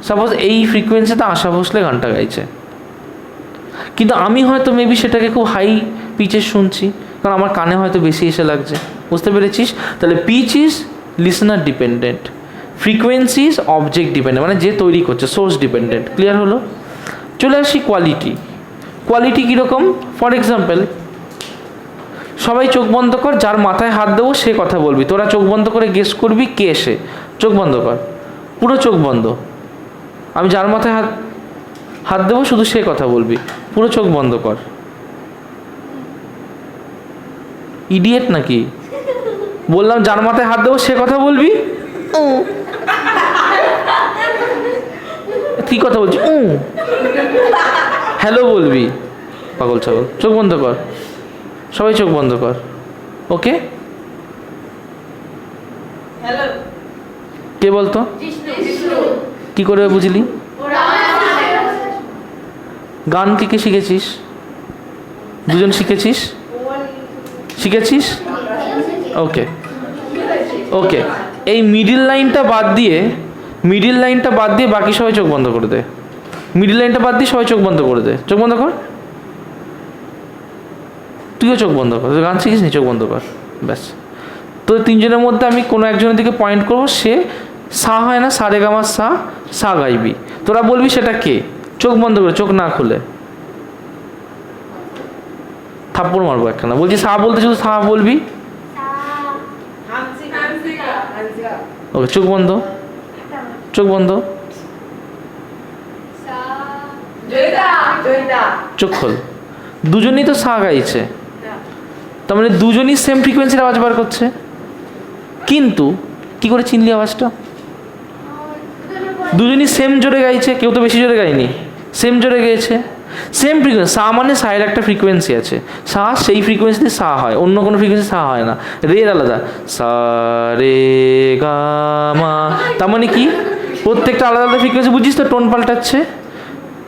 সাপোজ এই ফ্রিকোয়েন্সিতে আশা ভোসলে গানটা গাইছে, কিন্তু আমি হয়তো মেবি সেটাকে খুব হাই পিচে শুনছি, কারণ আমার কানে হয়তো বেশি এসে লাগছে। বুঝতে পেরেছিস? তাহলে pitch is listener dependent, frequency is object dependent, মানে যে তৈরি করছে সোর্স ডিপেন্ডেন্ট। ক্লিয়ার হলো? চলে আসি কোয়ালিটি। কোয়ালিটি কীরকম? ফর এক্সাম্পল, সবাই চোখ বন্ধ কর, যার মাথায় হাত দেবো সে কথা বলবি, তোরা চোখ বন্ধ করে গেস করবি কে সে। চোখ বন্ধ কর, পুরো চোখ বন্ধ। আমি যার মাথায় হাত দেবো শুধু সে কথা বলবি, পুরো চোখ বন্ধ কর। ইডিয়েট নাকি? বললাম যার মাথায় হাত দেবো সে কথা বলবি, কি কথা বলছি? হ্যালো বলবি, পাগল ছাগল। চোখ বন্ধ কর, সবাই চোখ বন্ধ কর। ওকে, কে বলতো? কি করে বুঝলি? গান কে কে শিখেছিস? দুজন শিখেছিস? শিখেছিস? ওকে ওকে, এই মিডিল লাইনটা বাদ দিয়ে, মিডিল লাইনটা বাদ দিয়ে বাকি সবাই চোখ বন্ধ করে দে। মিডিল লাইনটা বাদ দিয়ে সবাই চোখ বন্ধ করে দে। চোখ বন্ধ কর, তুইও চোখ বন্ধ কর। গান শিখিস নি? চোখ বন্ধ কর, ব্যাস। তো তিনজনের মধ্যে আমি কোনো একজনের দিকে পয়েন্ট করবো, সে সা হয় না, সা রে গা মা সা, সা গাইবি। তোরা বলবি সেটা কে, চোখ বন্ধ করে, চোখ না খুলে। থাপ্পড় মারবো একখানা। বলছি সা বলতে শুধু সা বলবি। ওকে, চোখ বন্ধ, চোখ বন্ধ, চোখ খোল। দুজনই তো সা গাইছে, তার মানে দুজনই সেম ফ্রিকোয়েন্সির আওয়াজ বার করছে। কিন্তু কি করে চিনলি আওয়াজটা? দুজনই সেম জোরে গাইছে, কেউ তো বেশি জোরে গায়নি, সেম জোরে গেয়েছে, সেম ফ্রিকোয়েন্সি। সা মানে সায়ের একটা ফ্রিকোয়েন্সি আছে, সা সেই ফ্রিকোয়েন্সিতে সা হয়, অন্য কোনো ফ্রিকোয়েন্সি সা হয় না। রের আলাদা, সা রে গা মা। তার মানে কি প্রত্যেকটা আলাদা আলাদা ফ্রিকোয়েন্সি, বুঝিস তো টোন পাল্টাচ্ছে।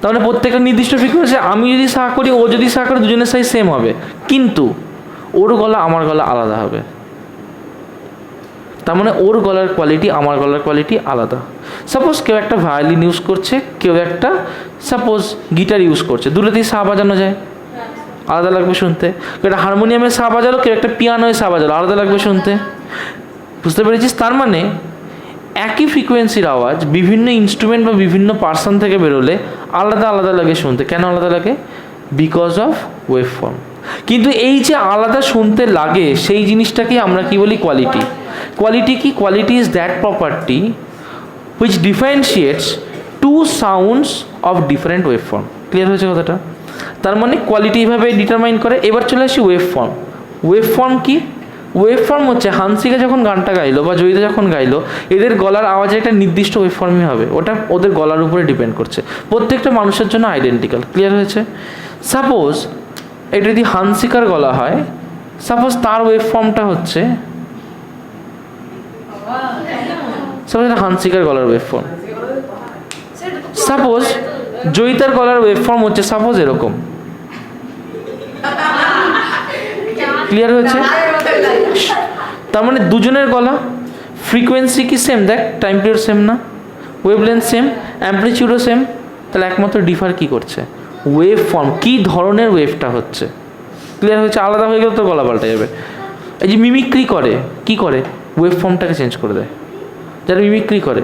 তার মানে প্রত্যেকটা নির্দিষ্ট ফ্রিকোয়েন্সি, আমি যদি সা করি ও যদি সা করে, দুজনের সাইজ সেম হবে, কিন্তু ওর গলা আমার গলা আলাদা হবে। তার মানে ওর গলার কোয়ালিটি আমার গলার কোয়ালিটি আলাদা। সাপোজ কেউ একটা ভায়োলিন ইউজ করছে, কেউ একটা সাপোজ গিটার ইউজ করছে, দুটোতেই সা বাজানো যায়, আলাদা লাগবে শুনতে। কেউ একটা হারমোনিয়ামে সা বাজালো, কেউ একটা পিয়ানোয় সা বাজালো, আলাদা লাগবে শুনতে। বুঝতে পেরেছিস? তার মানে একই ফ্রিকোয়েন্সির আওয়াজ বিভিন্ন ইনস্ট্রুমেন্ট বা বিভিন্ন পার্সন থেকে বেরোলে আলাদা আলাদা লাগে শুনতে। কেন আলাদা লাগে? Because of wave form. কিন্তু এই যে আলাদা শুনতে লাগে সেই জিনিসটাকে আমরা কি বলি? কোয়ালিটি। কোয়ালিটি কি? Quality is that property which differentiates two sounds of different wave form. ক্লিয়ার হয়েছে কথাটা? তার মানে কোয়ালিটি এইভাবে ডিটারমাইন করে। এবার চলে আসি ওয়েভ ফর্ম। ওয়েভ ফর্ম কি? ওয়েভ ফর্ম হচ্ছে হানসিকা যখন গানটা গাইলো বা জয়িতা যখন গাইলো, এদের গলার আওয়াজে একটা নির্দিষ্ট ওয়েভ ফর্মই হবে, ওটা ওদের গলার উপরে ডিপেন্ড করছে, প্রত্যেকটা মানুষের জন্য আইডেন্টিক্যাল। ক্লিয়ার হয়েছে? সাপোজ এটা যদি হানসিকার গলা হয়, সাপোজ তার ওয়েভ ফর্মটা হচ্ছে, সাপোজ এটা হানসিকার গলার ওয়েভ ফর্ম, সাপোজ জয়িতার গলার ওয়েভ ফর্ম হচ্ছে সাপোজ এরকম। ক্লিয়ার হয়েছে? তার মানে দুজনের গলা ফ্রিকোয়েন্সি কি সেম? দেখ টাইম পিরিয়ড সেম না, ওয়েভলেন্থ সেম, অ্যাম্পলিটিউডও সেম, তাহলে একমাত্র ডিফার কি করছে? ওয়েভ ফর্ম, কী ধরনের ওয়েভটা হচ্ছে। ক্লিয়ার হয়েছে? আলাদা হয়ে গেলে তো গলা পাল্টে যাবে। এই যে মিমিক্রি করে, কি করে? ওয়েভ ফর্মটাকে চেঞ্জ করে দেয়। যারা মিমিক্রি করে,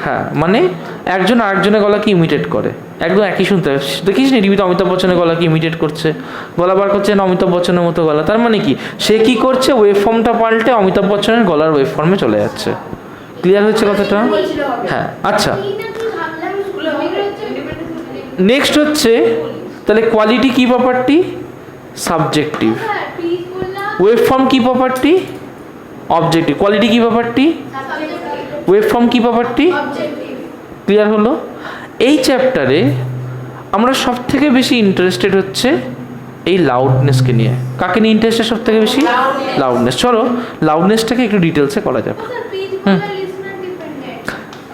হ্যাঁ, মানে একজন আরেকজনের গলাকে ইমিটেট করে, একদম একই শুনতে। দেখিস নি টিভিতে অমিতাভ বচ্চনের গলাকে ইমিটেট করছে, গলা বার করছে না অমিতাভ বচ্চনের মতো গলা। তার মানে কি? সে কি করছে? ওয়েভ ফর্মটা পাল্টে অমিতাভ বচ্চনের গলার ওয়েভ ফর্মে চলে যাচ্ছে। ক্লিয়ার হয়েছে কথাটা? হ্যাঁ। আচ্ছা, নেক্সট হচ্ছে তাহলে কোয়ালিটি কি প্রপার্টি? সাবজেক্টিভ। ওয়েভ ফর্ম কি প্রপার্টি? অবজেক্টিভ। কোয়ালিটি কি প্রপার্টি? ওয়েভ ফর্ম কি প্রপার্টি? ক্লিয়ার হলো? এই চ্যাপ্টারে আমরা সব থেকে বেশি ইন্টারেস্টেড হচ্ছে এই লাউডনেসকে নিয়ে। কাকে নিয়ে ইন্টারেস্টেড সব থেকে বেশি? লাউডনেস। চলো লাউডনেসটাকে একটু ডিটেলসে করা যাক।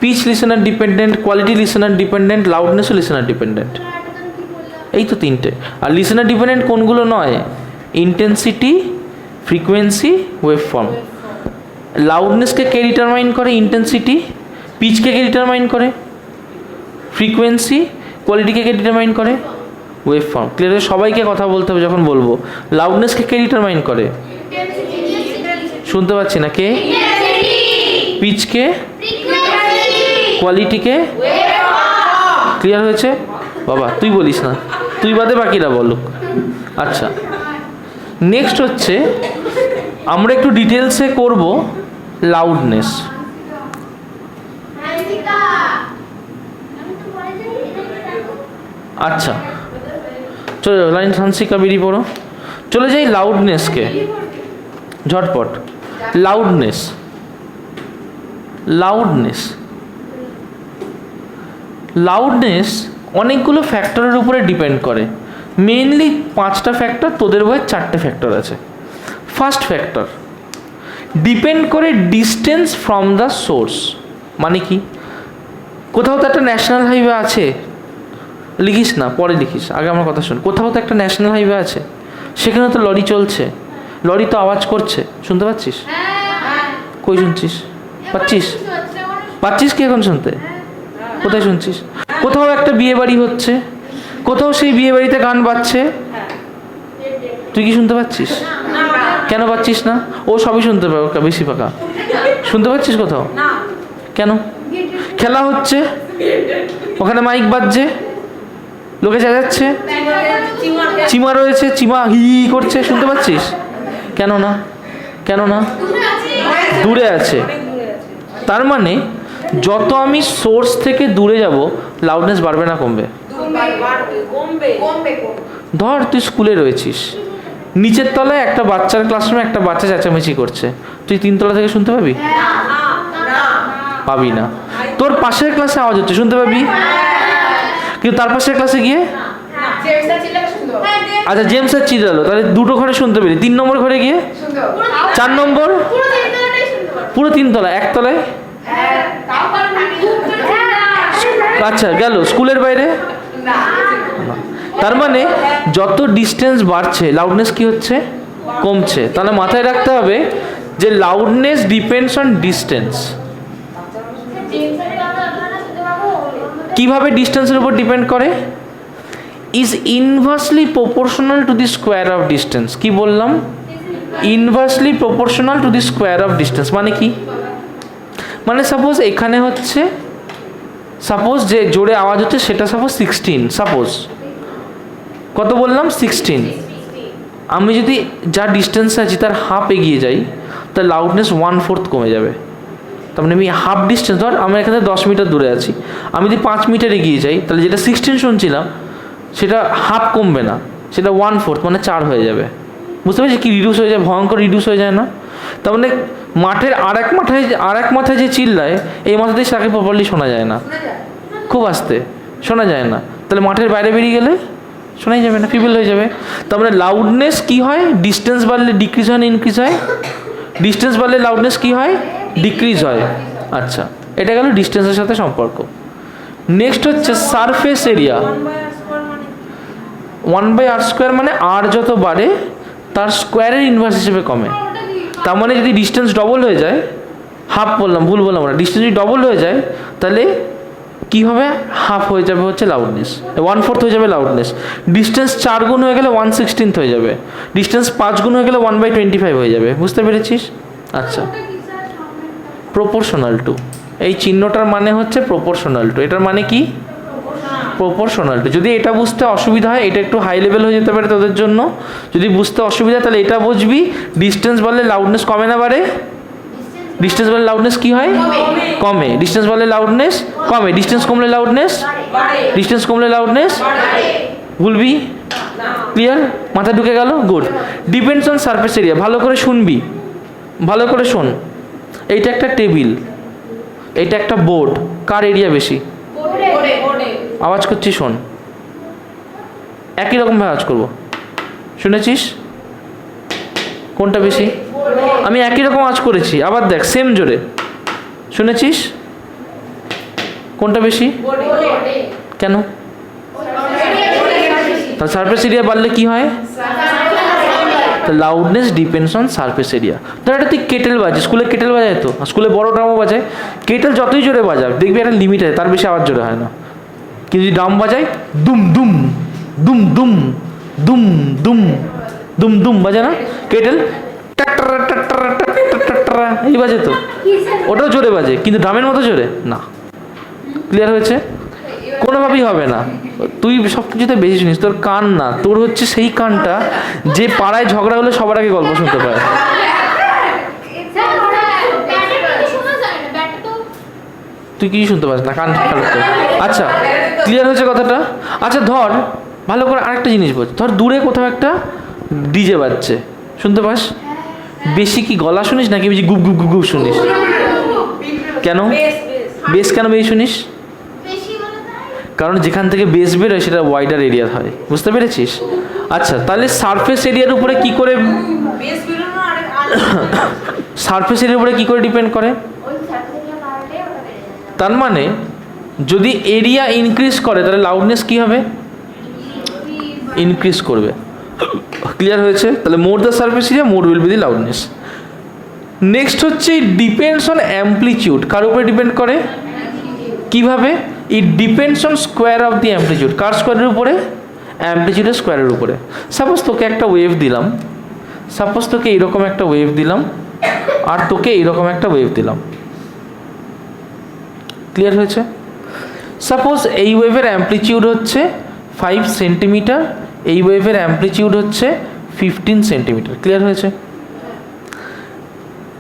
Pitch listener dependent, quality listener dependent, লাউডনেসও লিসেনার ডিপেন্ডেন্ট। এই তো তিনটে। আর লিসেনার ডিপেন্ডেন্ট কোনগুলো নয়? Intensity, frequency, wave form. লাউডনেসকে কে ডিটারমাইন করে? ইন্টেন্সিটি। পিচকে কে ডিটারমাইন করে? ফ্রিকোয়েন্সি। কোয়ালিটিকে কে ডিটারমাইন করে? Wave form. ক্লিয়ার? সবাইকে কথা বলতে হবে যখন বলবো। লাউডনেসকে কে ডিটারমাইন করে? শুনতে পাচ্ছি না, কে? পিচকে, কোয়ালিটিকে। ক্লিয়ার হয়েছে? বাবা তুই বলিস না, তুই বাদে বাকিরা বলুক। আচ্ছা, নেক্সট হচ্ছে আমরা একটু ডিটেলসে করব লাউডনেস। আচ্ছা চলে যাও, লাইন হানসিকা বেরিয়ে পড়ো। চলে যাই লাউডনেসকে, ঝটপট। লাউডনেস, লাউডনেস লাউডনেস অনেকগুলো ফ্যাক্টরের উপরে ডিপেন্ড করে। মেইনলি 5টা ফ্যাক্টর, তোদের বইয়ে 4টে ফ্যাক্টর আছে। ফার্স্ট ফ্যাক্টর ডিপেন্ড করে ডিস্টেন্স ফ্রম দ্য সোর্স। মানে কি? কোথাও তো একটা ন্যাশনাল হাইওয়ে আছে, লিখিস না, পরে লিখিস, আগে আমার কথা শোন। কোথাও তো একটা ন্যাশনাল হাইওয়ে আছে, সেখানে তো লরি চলছে, লরি তো আওয়াজ করছে, শুনতে পাচ্ছিস? কই শুনছিস? পাচ্ছিস কি এখন শুনতে? কোথায় শুনছিস? কোথাও একটা বিয়ে বাড়ি হচ্ছে, কোথাও সেই বিয়ে বাড়িতে গান বাজছে, তুই কি শুনতে পাচ্ছিস? কেন পাচ্ছিস না? ও সবই শুনতে পাবে, বেশি পাকা। শুনতে পাচ্ছিস কোথাও? কেন? খেলা হচ্ছে, ওখানে মাইক বাজছে, লোকে যাচ্ছে, চিমা রয়েছে, চিমা হি করছে, শুনতে পাচ্ছিস? কেন না? কেন না? দূরে আছে। তার মানে যত আমি সোর্স থেকে দূরে যাব, লাউডনেস বাড়বে না কমবে? ধর তুই স্কুলে রয়েছিস, নিচের তলায় একটা বাচ্চার ক্লাসরুমে একটা বাচ্চা চেঁচামেচি করছে, তুই 3 তলা থেকে শুনতে পাবি? পাবি না। তোর পাশের ক্লাসে আওয়াজ হচ্ছে, শুনতে পাবি? কিন্তু তার পাশের ক্লাসে গিয়ে, আচ্ছা জেমস স্যার চিল্লালো, তাহলে 2টো ঘরে শুনতে পেলি, 3 নম্বর ঘরে গিয়ে, 4 নম্বর, পুরো 3 তলা, 1 তলায়। আচ্ছা গেল স্কুলের বাইরে। তার মানে যত ডিস্টেন্স বাড়ছে লাউডনেস কি হচ্ছে? কমছে। তাহলে মাথায় রাখতে হবে যে লাউডনেস ডিপেন্ডস অন ডিস্টেন্স। কিভাবে ডিস্টেন্সের উপর ডিপেন্ড করে? Is inversely proportional to the square of distance. কি বললাম? Inversely proportional to the square of distance মানে কি? মানে সাপোজ এখানে হচ্ছে, সাপোজ যে জোরে আওয়াজ হচ্ছে সেটা সাপোজ 16, সাপোজ কত বললাম? 16। আমি যদি যা ডিস্টেন্সে আছি তার হাফ এগিয়ে যাই, তার লাউডনেস 1/4 কমে যাবে। তার মানে আমি হাফ ডিস্টেন্স, ধর আমি এখানে 10 মিটার দূরে আছি, আমি যদি 5 মিটার এগিয়ে যাই তাহলে যেটা 16 শুনছিলাম সেটা হাফ কমবে না, সেটা 1/4 মানে 4 হয়ে যাবে। বুঝতে পারছি কি রিডিউস হয়ে যায়? ভয়ঙ্কর রিডিউস হয়ে যায় না? তার মানে মাঠের আর এক মাথায় যে চিল্লায়, এই মাথাতেই তাকে প্রপারলি শোনা যায় না, খুব আস্তে শোনা যায় না। তাহলে মাঠের বাইরে বেরিয়ে গেলে শোনাই যাবে না, ফিবল হয়ে যাবে। তার মানে লাউডনেস কি হয়? ডিস্টেন্স বাড়লে ডিক্রিজ হয় না ইনক্রিজ হয়? ডিস্টেন্স বাড়লে লাউডনেস কি হয়? ডিক্রিজ হয়। আচ্ছা, এটা গেল ডিস্টেন্সের সাথে সম্পর্ক। নেক্সট হচ্ছে সারফেস এরিয়া। 1/r² মানে আর যত বাড়ে তার স্কোয়ারের ইনভার্স হিসেবে কমে। তার মানে যদি ডিস্টেন্স ডবল হয়ে যায়, হাফ বললাম, ভুল বললাম না, ডিস্টেন্স যদি ডবল হয়ে যায় তাহলে কি হবে? হাফ হয়ে যাবে হচ্ছে লাউডনেস, 1/4 হয়ে যাবে লাউডনেস। ডিস্টেন্স 4 গুণ হয়ে গেলে 1/16 হয়ে যাবে, ডিস্টেন্স 5 গুণ হয়ে গেলে 1/25 হয়ে যাবে। বুঝতে পেরেছিস? আচ্ছা, প্রপোর্শনাল টু, এই চিহ্নটার মানে হচ্ছে প্রপোর্শনাল টু। এটার মানে কি? Proportional to. যদি এটা বুঝতে অসুবিধা হয়, এটা একটু হাই লেভেল হয়ে যেতে পারে তোদের জন্য, যদি বুঝতে অসুবিধা তাহলে এটা বুঝবি, ডিস্টেন্স বাড়লে লাউডনেস কমে না বাড়ে? ডিস্টেন্স বাড়লে লাউডনেস কি হয়? কমে। ডিস্টেন্স বাড়লে লাউডনেস কমে, ডিস্টেন্স কমলে লাউডনেস, ডিস্টেন্স কমলে লাউডনেস ভুলবি? ক্লিয়ার? মাথা ঢুকে গেল? Good. Depends on surface area. ভালো করে শুনবি, ভালো করে শোন। এইটা একটা টেবিল, এইটা একটা বোর্ড, কার এরিয়া বেশি? আওয়াজ করছি শোন, একই রকমভাবে আওয়াজ করবো, শুনেছিস? কোনটা বেশি? আমি একই রকম আওয়াজ করেছি, আবার দেখ সেম জোরে, শুনেছিস? কোনটা বেশি? কেন? তাহলে সারফেস এরিয়া বাড়লে কি হয়? Loudness depends on surface area. ধর একটা তুই কেটেল বাজে, স্কুলে কেটেল বাজায় তো, স্কুলে বড় ড্রামও বাজায়, কেটেল যতই জোরে বাজায় দেখবি একটা লিমিট আছে, তার বেশি আওয়াজ জোরে হয় না। কিন্তু যদি ড্রাম বাজায় দুম দুম দুম দুম দুম দুম দুম দুম বাজে না, কেটেল এই বাজে তো, ওটাও জোরে বাজে কিন্তু ড্রামের মতো জোরে না। ক্লিয়ার হয়েছে? কোনোভাবেই হবে না। তুই সব কিছুতে বেশি শুনিস, তোর কান না, তোর হচ্ছে সেই কানটা যে পাড়ায় ঝগড়া হলে সবার আগে গল্প শুনতে পায়। তুই কিছু শুনতে পাস না, কান খারাপ তো। আচ্ছা, ক্লিয়ার হয়েছে কথাটা? আচ্ছা ধর, ভালো করে আরেকটা জিনিস বল, ধর দূরে কোথাও একটা ডিজে বাজছে, শুনতে পাস? বেশি কি গলা শুনিস নাকি বেশি গুপ গুপ গুপ গুপ শুনিস? কেন বেশ, কেন বেশি শুনিস? কারণ যেখান থেকে বেস বেরোয় সেটা ওয়াইডার এরিয়া হয়। বুঝতে পেরেছিস? আচ্ছা, তাহলে সারফেস এরিয়ার উপরে কি করে, সারফেস এরিয়ার উপরে কি করে ডিপেন্ড করে? তার মানে যদি এরিয়া ইনক্রিজ করে তাহলে লাউডনেস কি হবে? ইনক্রিজ করবে। ক্লিয়ার হয়েছে? তাহলে more the surface area more will be the loudness. Next হচ্ছে ডিপেন্ডস অন অ্যাম্পলিটিউড। কার উপরে ডিপেন্ড করে? কিভাবে? It depends on square of the amplitude. কার স্কোয়ারের উপরে? অ্যাম্পলিটিউডের স্কোয়ারের উপরে। সাপোজ তোকে একটা ওয়েভ দিলাম, সাপোজ তোকে এইরকম একটা ওয়েভ দিলাম আর তোকে এইরকম একটা ওয়েভ দিলাম। ক্লিয়ার হয়েছে? সাপোজ এই ওয়েভের অ্যাম্পলিটিউড হচ্ছে 5 সেন্টিমিটার, এই ওয়েভের অ্যাম্পলিটিউড হচ্ছে 15 সেন্টিমিটার। ক্লিয়ার হয়েছে?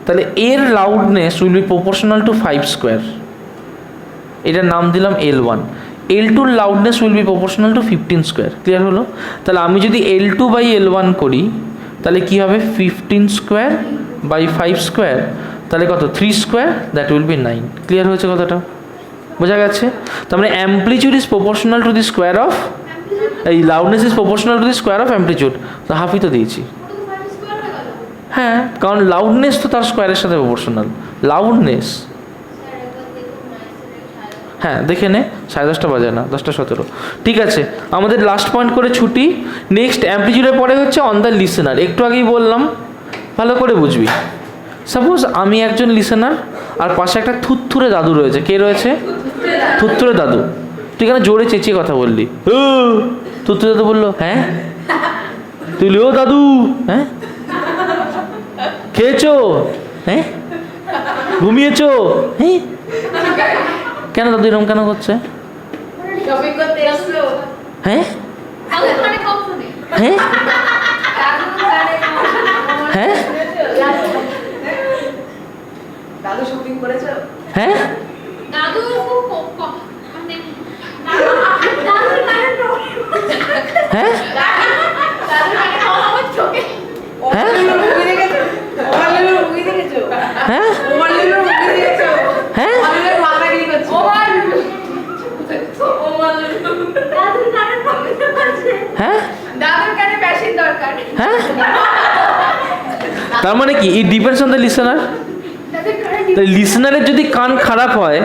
তাহলে এর loudness will be proportional to 5 square. এটার নাম দিলাম L1। L2 loudness will be proportional to 15 square. Clear হলো? তাহলে আমি যদি L2/L1 করি তাহলে কি হবে? 15 স্কোয়ার বাই 5 স্কোয়ার, তাহলে কত? 3 square, that will be 9। Clear হয়েছে কথাটা? বোঝা গেছে? তার মানে amplitude is proportional to the square of, এই loudness is proportional to the square of amplitude. তো হাফই তো দিয়েছি। হ্যাঁ, কারণ লাউডনেস তো তার স্কোয়ারের সাথে প্রপোর্শনাল। লাউডনেস, হ্যাঁ দেখে নে, 10:30 বাজে না, 10:17। ঠিক আছে, আমাদের লাস্ট পয়েন্ট করে ছুটি। নেক্সট অ্যাম্পলিটিউডের পরে হচ্ছে অন দ্য লিসেনার। একটু আগেই বললাম, ভালো করে বুঝবি। সাপোজ আমি একজন লিসেনার আর পাশে একটা থুতথুরে দাদু রয়েছে। কে রয়েছে? থুতথুরে দাদু। তুই কেন জোরে চেঁচিয়ে কথা বললি? থুতথুরে দাদু বললো, হ্যাঁ। তুই ও দাদু, হ্যাঁ খেয়েছো, হ্যাঁ ঘুমিয়েছো, হ্যাঁ। কেন দাদু এরকম কেন করছে? হ্যাঁ হ্যাঁ হ্যাঁ দাদু শপিং করেছো? হ্যাঁ দাদু হ্যাঁ হ্যাঁ হ্যাঁ হ্যাঁ হ্যাঁ হ্যাঁ তার মানে কি? It depends on the listener. লিসেনারের যদি কান খারাপ হয়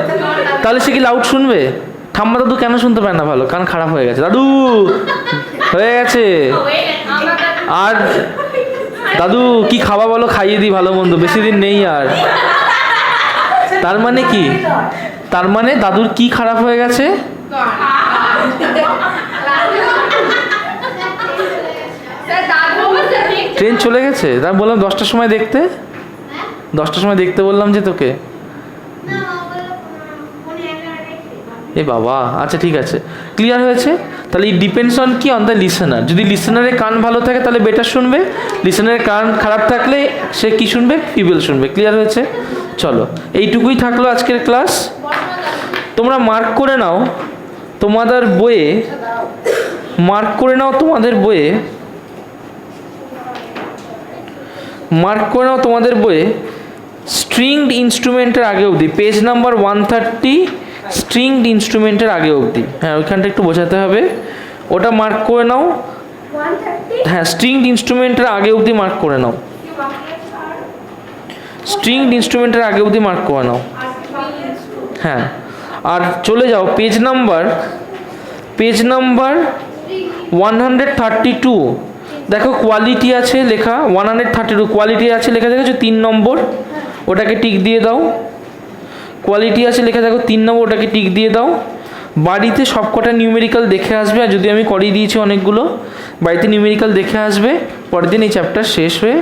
তাহলে সে কি লাউড শুনবে? ঠাম্মা দাদু কেন শুনতে পারে না ভালো? কান খারাপ হয়ে গেছে, দাদু হয়ে গেছে। আর দাদু কি খাওয়া বলো, খাইয়ে দিই ভালো মন্দ, বেশি দিন নেই আর। তার মানে কি? তার মানে দাদুর কি খারাপ হয়ে গেছে? ট্রেন চলে গেছে। তার বললাম 10টার সময় দেখতে, 10টার সময় দেখতে বললাম যে তোকে। এ বাবা, আচ্ছা ঠিক আছে, ক্লিয়ার হয়েছে। তাহলে ইট ডিপেন্ডস অন কি? On the listener. যদি লিসেনারের কান ভালো থাকে তাহলে বেটার শুনবে, লিসেনারের কান খারাপ থাকলে সে কি শুনবে? ফিবেল শুনবে। ক্লিয়ার হয়েছে? চলো, এইটুকুই থাকলো আজকের ক্লাস। তোমরা মার্ক করে নাও তোমাদের বইয়ে, মার্ক করে নাও তোমাদের বইয়ে, মার্ক করে নাও তোমাদের বইয়ে স্ট্রিংড ইনস্ট্রুমেন্টের আগে অবধি, পেজ নাম্বার 130 স্ট্রিংড ইনস্ট্রুমেন্টের আগে অবধি। হ্যাঁ ওইখানটা একটু বোঝাতে হবে, ওটা মার্ক করে নাও। হ্যাঁ স্ট্রিংড ইনস্ট্রুমেন্টের আগে অবধি মার্ক করে নাও, স্ট্রিংড ইনস্ট্রুমেন্টের আগে অবধি মার্ক করে নাও। হ্যাঁ আর চলে যাও পেজ নাম্বার 132। দেখো কোয়ালিটি আছে লেখা, 132 কোয়ালিটি আছে লেখা, দেখেছো 3 নম্বর, ওটাকে টিক দিয়ে দাও। কোয়ালিটি আছে লেখা, দেখো 3 নম্বর, ওটাকে টিক দিয়ে দাও। বাড়িতে সবকটা নিউমেরিক্যাল দেখে আসবে, আর যদি আমি করিয়ে দিয়েছি অনেকগুলো, বাড়িতে নিউমেরিক্যাল দেখে আসবে। পরের দিন এই চ্যাপ্টার শেষ হয়ে